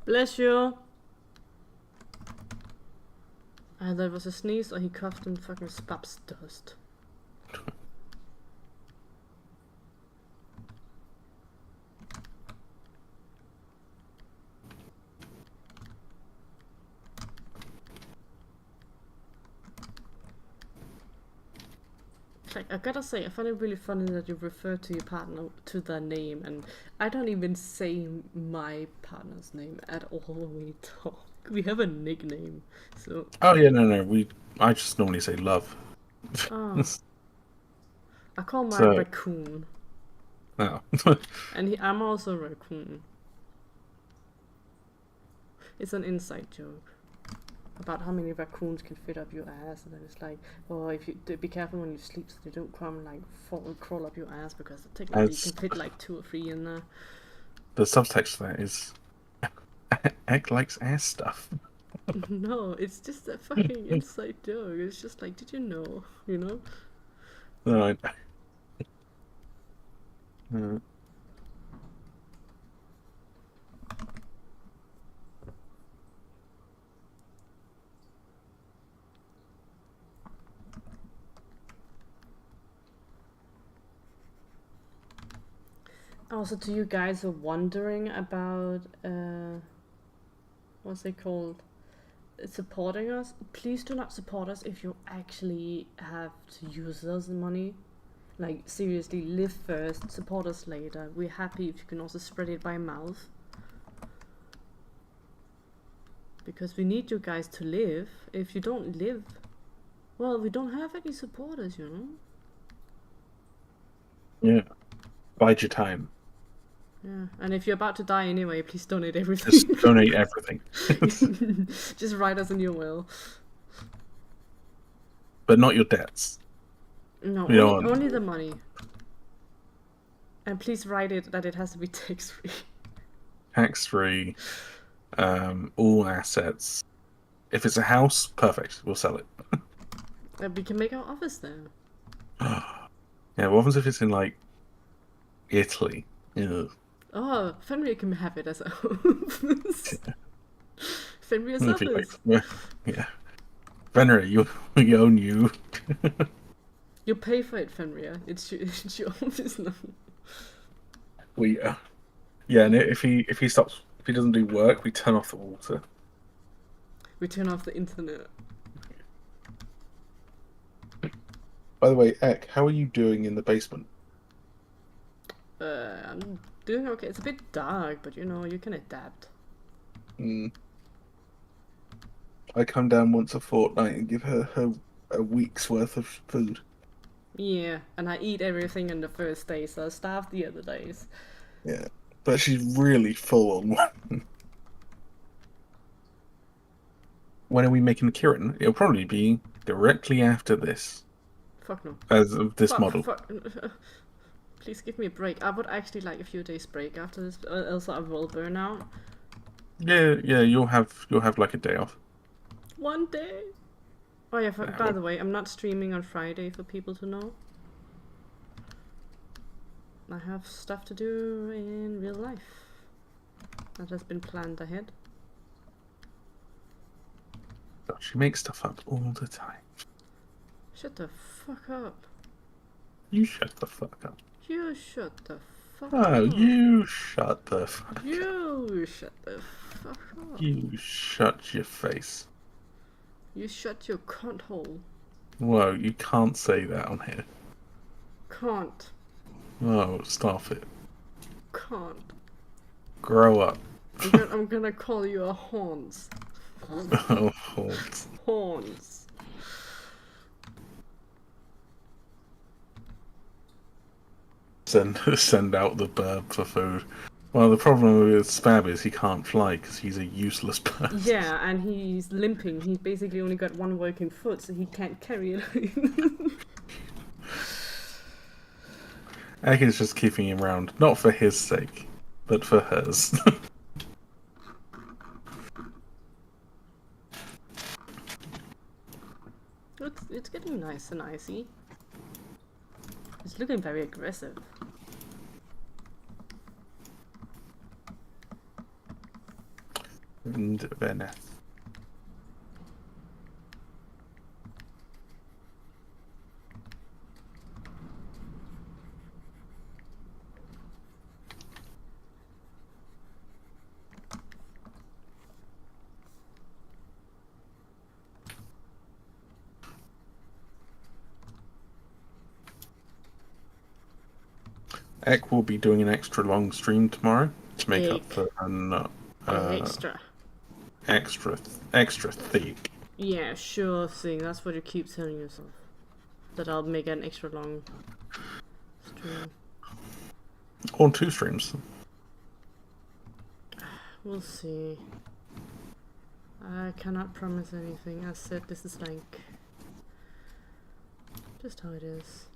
Bless you! Either it was a sneeze or he coughed and fucking spaps dust. Like, I gotta say, I find it really funny that you refer to your partner to their name, and I don't even say my partner's name at all when we talk. We have a nickname, so. Oh yeah, no. I just normally say love. Oh. I call mine So- Raccoon, Oh. and I'm also Raccoon. It's an inside joke about how many raccoons can fit up your ass, and then it's like, oh, if you be careful when you sleep so they don't come like fall and crawl up your ass, because technically you can fit like 2 or 3 in there. The subtext to that is Egg likes ass stuff. No, it's just a fucking inside joke. It's just like, did you know? You know? No, Also, to you guys who are wondering about what's it called? Supporting us, please do not support us if you actually have to use those money. Like, seriously, live first, support us later. We're happy if you can also spread it by mouth. Because we need you guys to live. If you don't live, well, we don't have any supporters, you know? yeah. Bide your time. Yeah, and if you're about to die anyway, please donate everything. Just donate everything. Just write us in your will. But not your debts. No, We don't- only the money. And please write it that it has to be tax-free. Tax-free. All assets. If it's a house, perfect. We'll sell it. And we can make our office there. Yeah, what happens if it's in, like, Italy? Ugh. Oh, Fenrir can have it as a office. Fenrir's If you office. like, yeah. Venera, we own you. You pay for it, Fenrir. It's your office now. Yeah, and if he doesn't do work, we turn off the water. We turn off the internet. By the way, Ek, how are you doing in the basement? I'm doing okay. It's a bit dark, but you know, you can adapt. I come down once a fortnight and give her a week's worth of food. Yeah, and I eat everything on the first day, so I starved the other days. Yeah, but she's really full on one. When are we making Kirin? It'll probably be directly after this, Fuck no. as of this model. Fuck. Please give me a break. I would actually like a few days break after this, else I will burn out. Yeah, you'll have like a day off. One day. Oh yeah. Yeah, By well- the way, I'm not streaming on Friday for people to know. I have stuff to do in real life. That has been planned ahead. She makes stuff up all the time. Shut the fuck up. You shut the fuck up. You shut the fuck Oh, up. you shut the fuck up. You shut the fuck up. You shut your face. You shut your cunt hole. Whoa, you can't say that on here. Can't. Oh, stop it. Can't. Grow up. I'm gonna call you a horns. Oh, hold. Horns. Send out the bird for food. Well, the problem with Spab is he can't fly because he's a useless bird. Yeah, and he's limping. He's basically only got one working foot, so he can't carry it. Egg is just keeping him around, not for his sake, but for hers. It's getting nice and icy. It's looking very aggressive. And Venice. Ek will be doing an extra long stream tomorrow to make up for an extra thick. Yeah, sure thing. That's what you keep telling yourself. That I'll make an extra long stream. Or 2 streams. We'll see. I cannot promise anything. As said, this is like just how it is.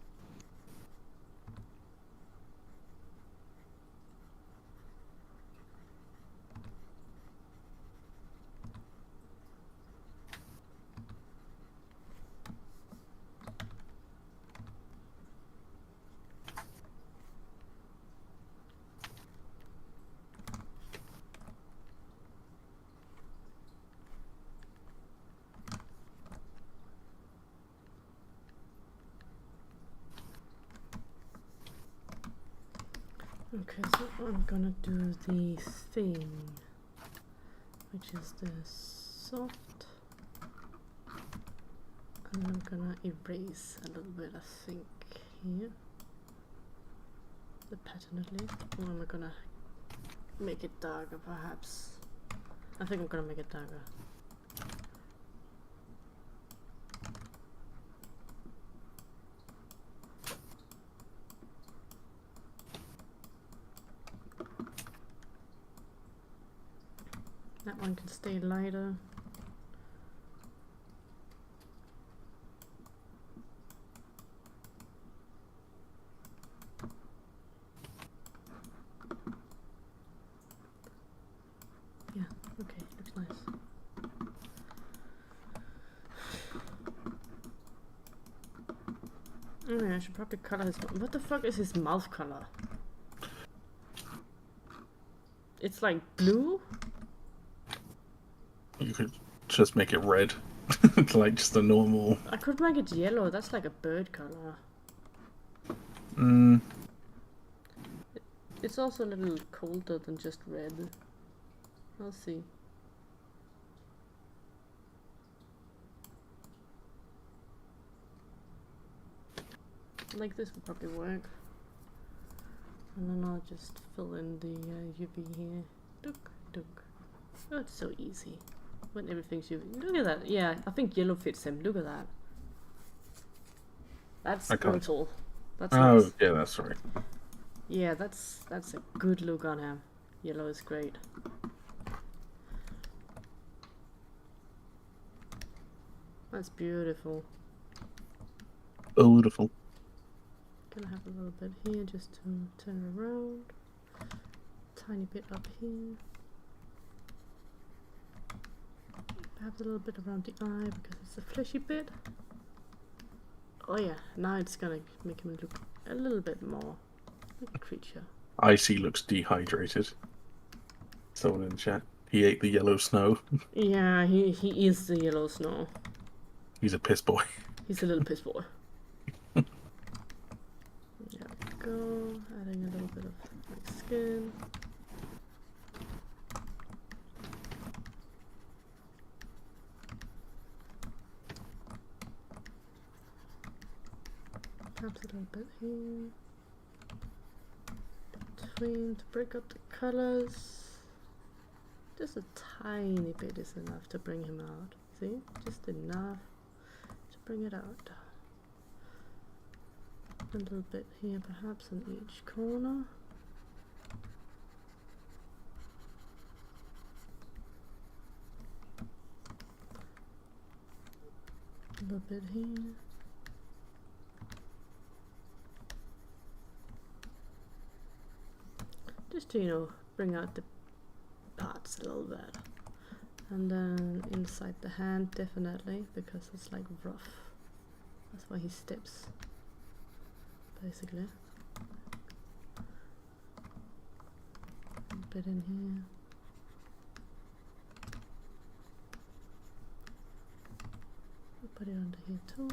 Okay, so I'm gonna do the thing, which is the soft, and I'm gonna erase a little bit, I think, here, the pattern at least, or am I gonna make it darker perhaps? I think I'm gonna make it darker. That one can stay lighter. Yeah, okay, looks nice. Oh yeah, I should probably color his mouth. What the fuck is his mouth color? It's like blue? You could just make it red. Like just a normal. I could make it yellow, that's like a bird color. Mm. It's also a little colder than just red. I'll see. Like this would probably work. And then I'll just fill in the UV here. Duk, duk. Oh, it's so easy. When everything's UV. Look at that. Yeah, I think yellow fits him. Look at that. That's brutal. That's Oh, nice. yeah, that's right. Yeah, that's a good look on him. Yellow is great. That's beautiful. Beautiful. Gonna have a little bit here just to turn around. Tiny bit up here. Perhaps a little bit around the eye because it's a fleshy bit. Oh yeah, now it's gonna make him look a little bit more creature. Icy looks dehydrated. Someone in the chat. He ate the yellow snow. Yeah, he is the yellow snow. He's a piss boy. He's a little piss boy. There we go. Adding a little bit of like skin. Perhaps a little bit here. Between to break up the colors. Just a tiny bit is enough to bring him out. See? Just enough to bring it out. A little bit here perhaps on each corner. A little bit here. Just to, you know, bring out the parts a little bit. And then inside the hand, definitely, because it's like rough. That's why he steps, basically. A bit in here. We'll put it under here too.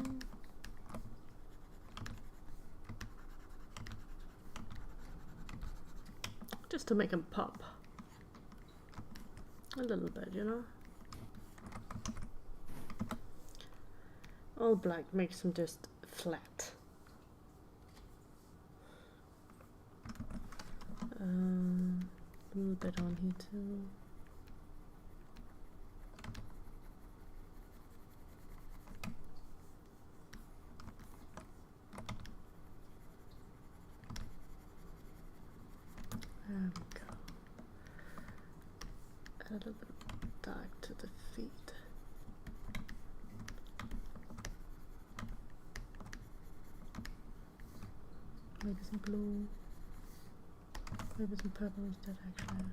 Just to make him pop. A little bit, you know. All black makes him just flat. A little bit on here too. There we go. Add a little bit of dark to the feet. Maybe some blue. Maybe some purple instead, actually.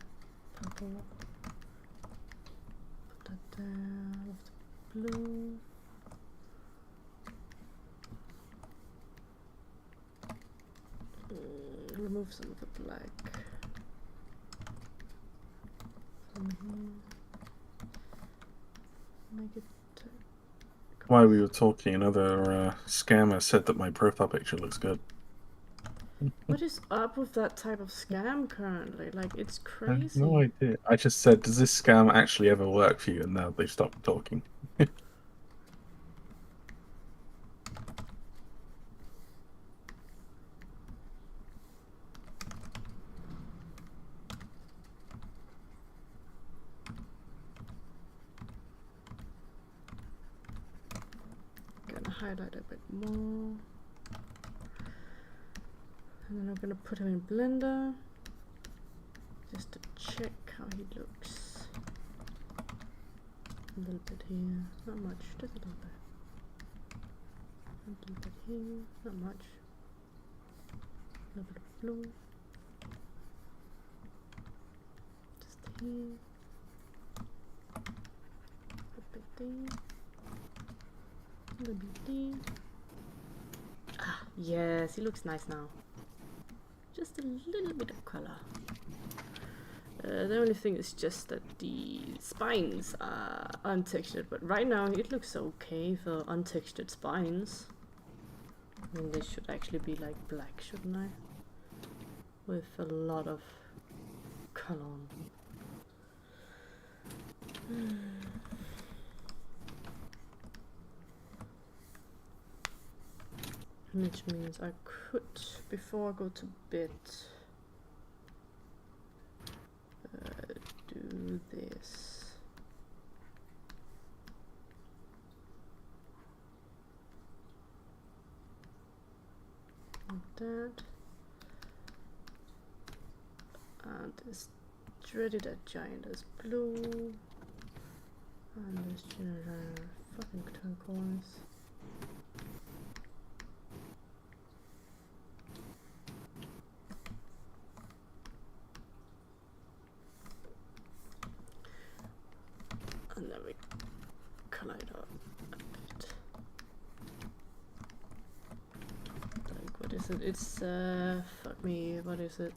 Purple. Put that there with the blue. Remove some of the black. From here. Make it. While we were talking, another scammer said that my profile picture looks good. What is up with that type of scam currently? Like, it's I have crazy. no idea. I just said, does this scam actually ever work for you? And now they've stopped talking. Gonna highlight a bit more. And then I'm gonna put him in Blender just to check how he looks. A little bit here, not much, just a little bit. A little bit here, not much. A little bit of blue. Just here. A bit there. A little bit there. Ah, yes, he looks nice now. Just a little bit of color. The only thing is just that the spines are untextured, but right now it looks okay for untextured spines. I mean, they should actually be like black, shouldn't I? With a lot of color on them. Which means I could, before I go to bed, do this. Like that. And this dreaded giant is blue. And this giant fucking turquoise. And then we collide up a bit. Like, what is is it? It's fuck me. What is it?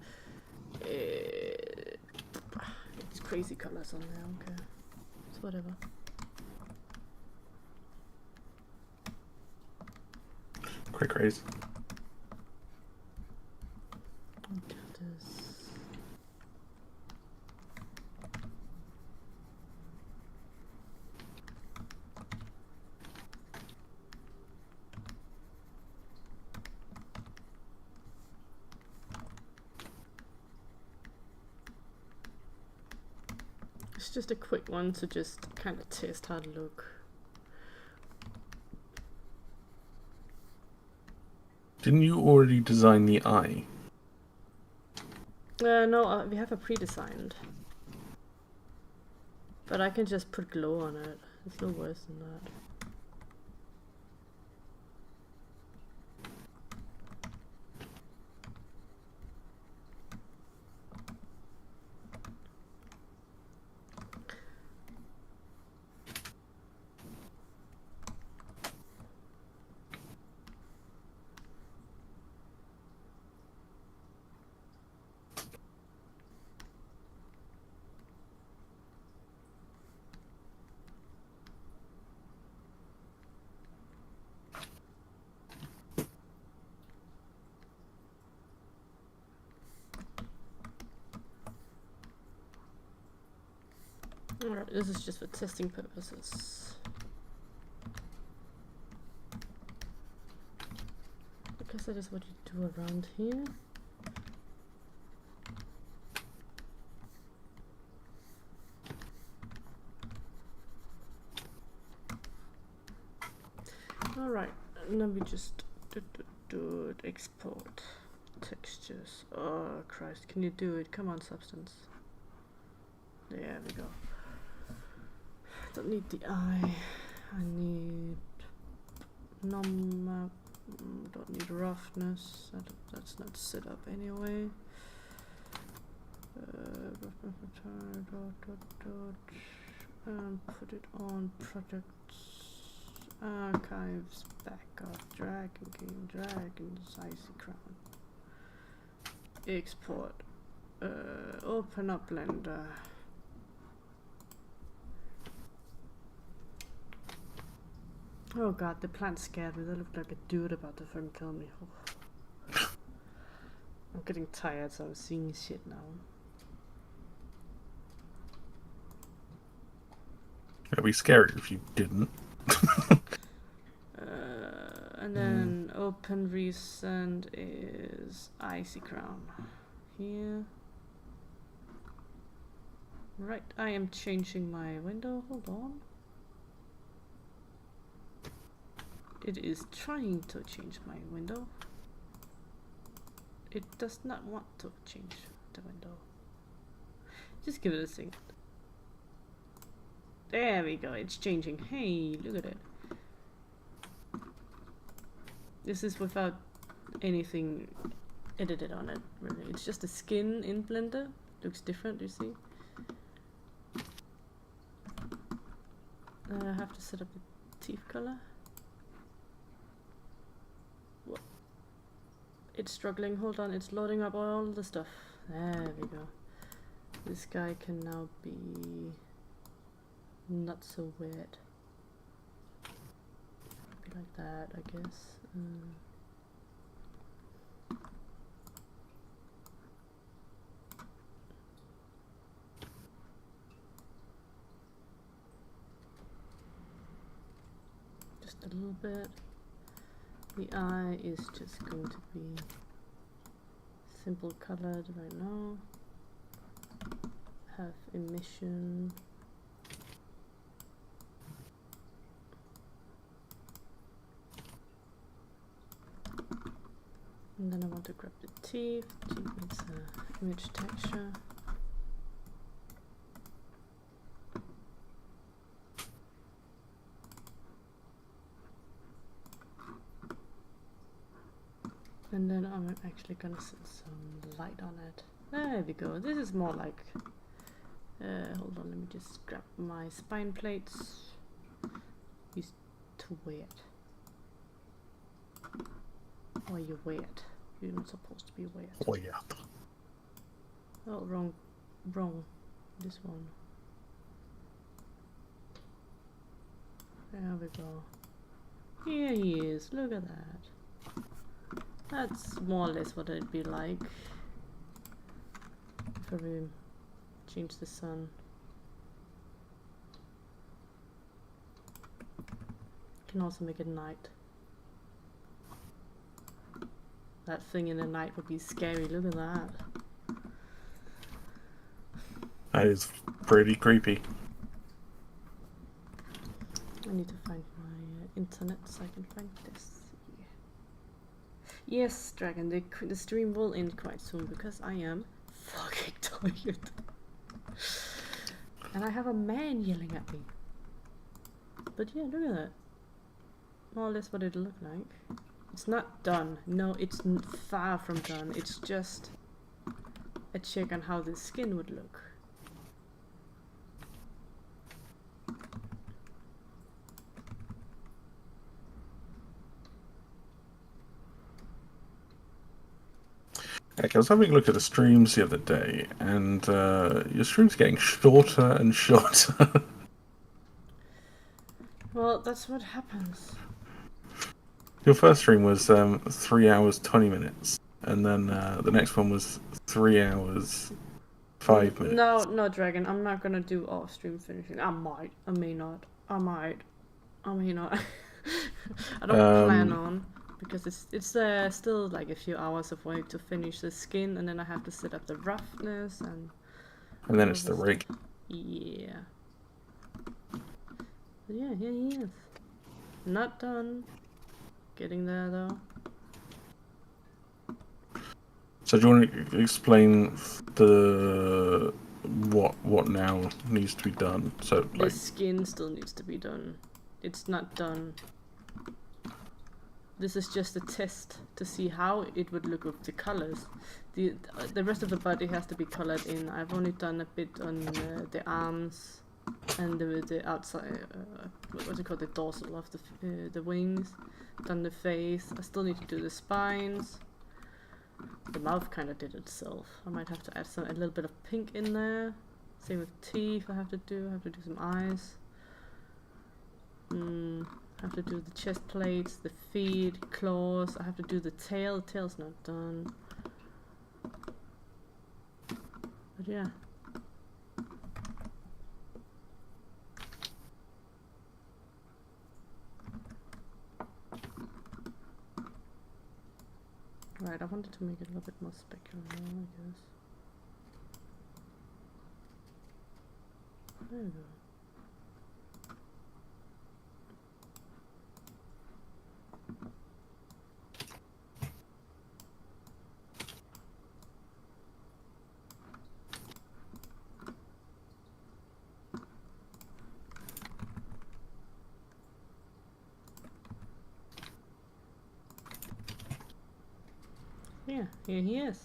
It's crazy colors on there. Okay, it's whatever. Quite crazy. It's just a quick one to just kind of test how to look. Didn't you already design the eye? No, we have a pre-designed. But I can just put glow on it. It's no worse than that. Alright, this is just for testing purposes. I guess that is what you do around here. Alright, and then we just do export textures. Oh Christ, can you do it? Come on, Substance. There we go. Don't need the eye. I need non-map. Don't need roughness. That's not set up anyway. And put it on projects, archives, backup, dragon game, dragons, icy crown. Export. Open up Blender. Oh god, the plant scared me. That looked like a dude about to fucking kill me. Oh. I'm getting tired, so I'm seeing shit now. It'd be scary if you didn't. And then open recent is icy crown. Here. Right, I am changing my window. Hold on. It is trying to change my window. It does not want to change the window. Just give it a second. There we go, it's changing. Hey, look at it. This is without anything edited on it, really. It's just a skin in Blender. Looks different, you see? I have to set up the teeth color. It's struggling, hold on, it's loading up all the stuff. There we go. This guy can now be not so wet. Like that, I guess. Just a little bit. The eye is just going to be simple colored right now. Have emission. And then I want to grab the teeth. Teeth needs an image texture. And then I'm actually gonna set some light on it. There we go. This is more like. Hold on, let me just grab my spine plates. He's too wet. Or you wet. You're not supposed to be weird. Weird. Oh, wrong. This one. There we go. Here he is. Look at that. That's more or less what it'd be like if we change the sun. Can also make it night. That thing in the night would be scary. Look at that. That is pretty creepy. I need to find my internet so I can find this. Yes, Dragon, the stream will end quite soon because I am fucking tired. And I have a man yelling at me. But yeah, look at that. More or less what it'll look like. It's not done. No, it's far from done. It's just a check on how the skin would look. Okay, I was having a look at the streams the other day, and your stream's getting shorter and shorter. Well, that's what happens. Your first stream was 3 hours 20 minutes, and then the next one was 3 hours 5 minutes. No, Dragon, I'm not gonna do off stream finishing. I might, I may not. I might, I may not. I don't plan on, because it's still like a few hours of work to finish the skin, and then I have to set up the roughness and then it's the rig. Yeah. But yeah, here he is. Not done. Getting there though. So do you want to explain the what now needs to be done? So The like skin still needs to be done. It's not done. This is just a test to see how it would look with the colors. The rest of the body has to be colored in. I've only done a bit on the arms and the outside. What's it called? The dorsal of the wings. Done the face. I still need to do the spines. The mouth kind of did itself. I might have to add a little bit of pink in there. Same with teeth. I have to do some eyes. Have to do the chest plates, the feet, claws. I have to do the tail. The tail's not done. But yeah. Right, I wanted to make it a little bit more specular, I guess. There we go. Yeah, here he is.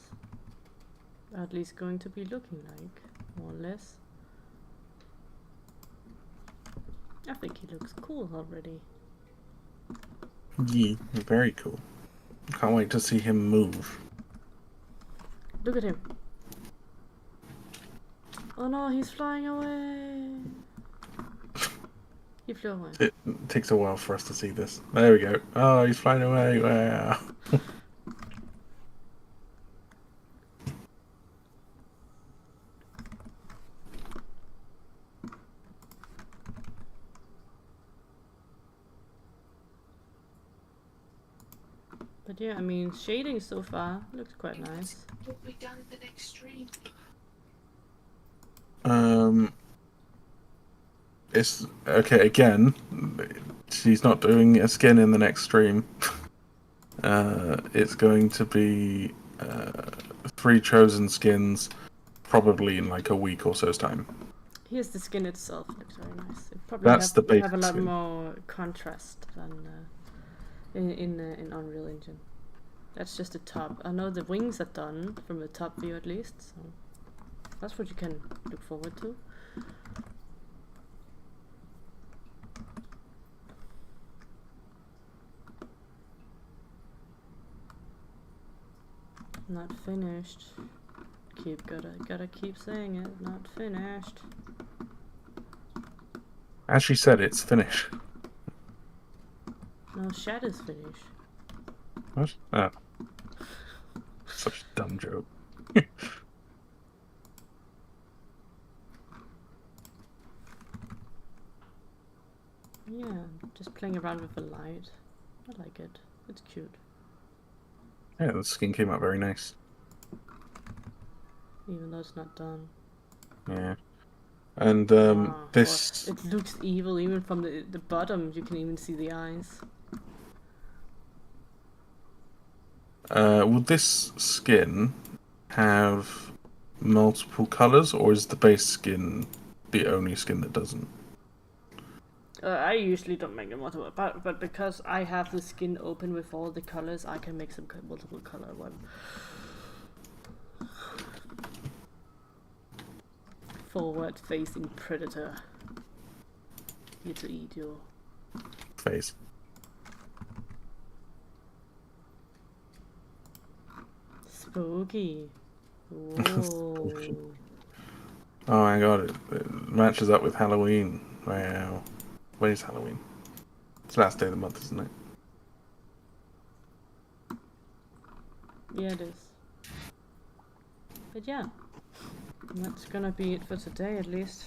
At least going to be looking like, more or less. I think he looks cool already. yeah, very cool. Can't wait to see him move. Look at him. Oh no, he's flying away. He flew away. It takes a while for us to see this. There we go. Oh, he's flying away. Wow. But yeah, I mean, shading so far looks quite nice. Will be done the next stream. It's okay again. She's not doing a skin in the next stream. It's going to be 3 chosen skins, probably in like a week or so's time. Here's the skin itself. Looks very nice. It probably That's the basic have a lot skin. more contrast than in Unreal Engine. That's just the top. I know the wings are done from the top view at least, so that's what you can look forward to. Not finished. Gotta keep saying it. Not finished. As she said, it's finished. No, Shat is finished. What? Oh. Such a dumb joke. Yeah, just playing around with the light. I like it. It's cute. Yeah, the skin came out very nice. Even though it's not done. Yeah. And this... It looks evil even from the bottom. You can even see the eyes. Will this skin have multiple colors, or is the base skin the only skin that doesn't? I usually don't make them multiple, but because I have the skin open with all the colors, I can make some multiple color one. Forward-facing predator. Here to eat your Face. spooky. Whoa. Oh my god, it matches up with Halloween. Wow. When is Halloween? It's the last day of the month, isn't it? Yeah, it is. But yeah, that's gonna be it for today, at least.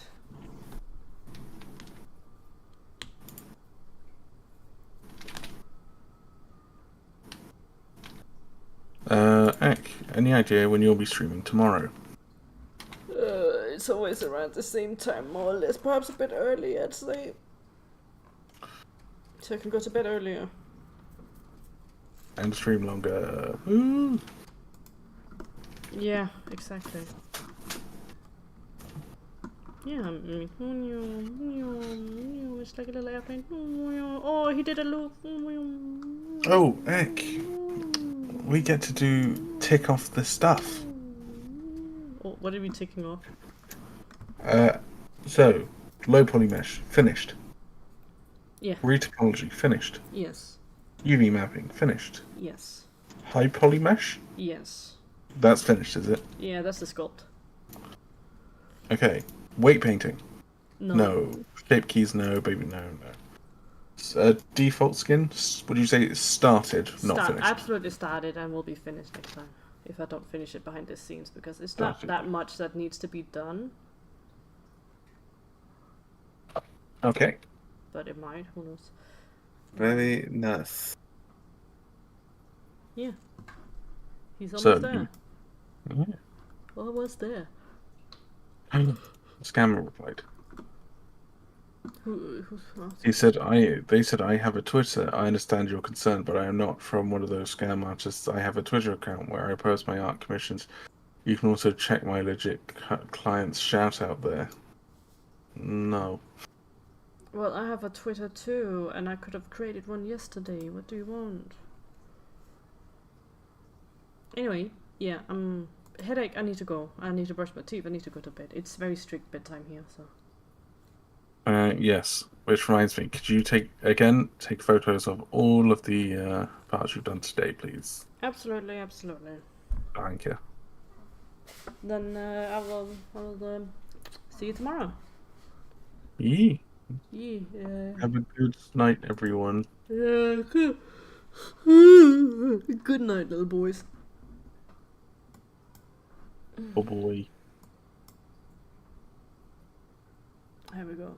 Ek, any idea when you'll be streaming tomorrow? It's always around the same time, more or less. Perhaps a bit early, I'd say. So I can go to bed earlier. And stream longer. Ooh. Yeah, exactly. Yeah, I mean, it's like a little airplane. Oh, he did a loop. Oh, Ek, we get to do tick off the stuff. Oh, what are we ticking off? So, low poly mesh, finished. Yeah. Retopology, finished. Yes. UV mapping, finished. Yes. High poly mesh, Yes. that's finished, is it? Yeah, that's the sculpt. Okay. Weight painting, No. no. Shape keys, no. Baby, no. Default skin, would you say it's started, not finished? Absolutely started and will be finished next time. If I don't finish it behind the scenes, because it's not that much that needs to be done. Okay. But it might, who knows. Very nice. Yeah. He's So, almost there. Yeah. Almost there. Scammer replied. Who's He said, they said I have a Twitter. I understand your concern, but I am not from one of those scam artists. I have a Twitter account where I post my art commissions. You can also check my legit clients shout out there. No. Well, I have a Twitter too, and I could have created one yesterday. What do you want? Anyway, yeah, headache, I need to go. I need to brush my teeth, I need to go to bed. It's very strict bedtime here, so. Yes, which reminds me, could you take photos of all of the parts you've done today, please? Absolutely, absolutely. Thank you. Then I will see you tomorrow. Yee. Yeah. Have a good night, everyone. Yeah. Good night, little boys. Oh boy. Here we go.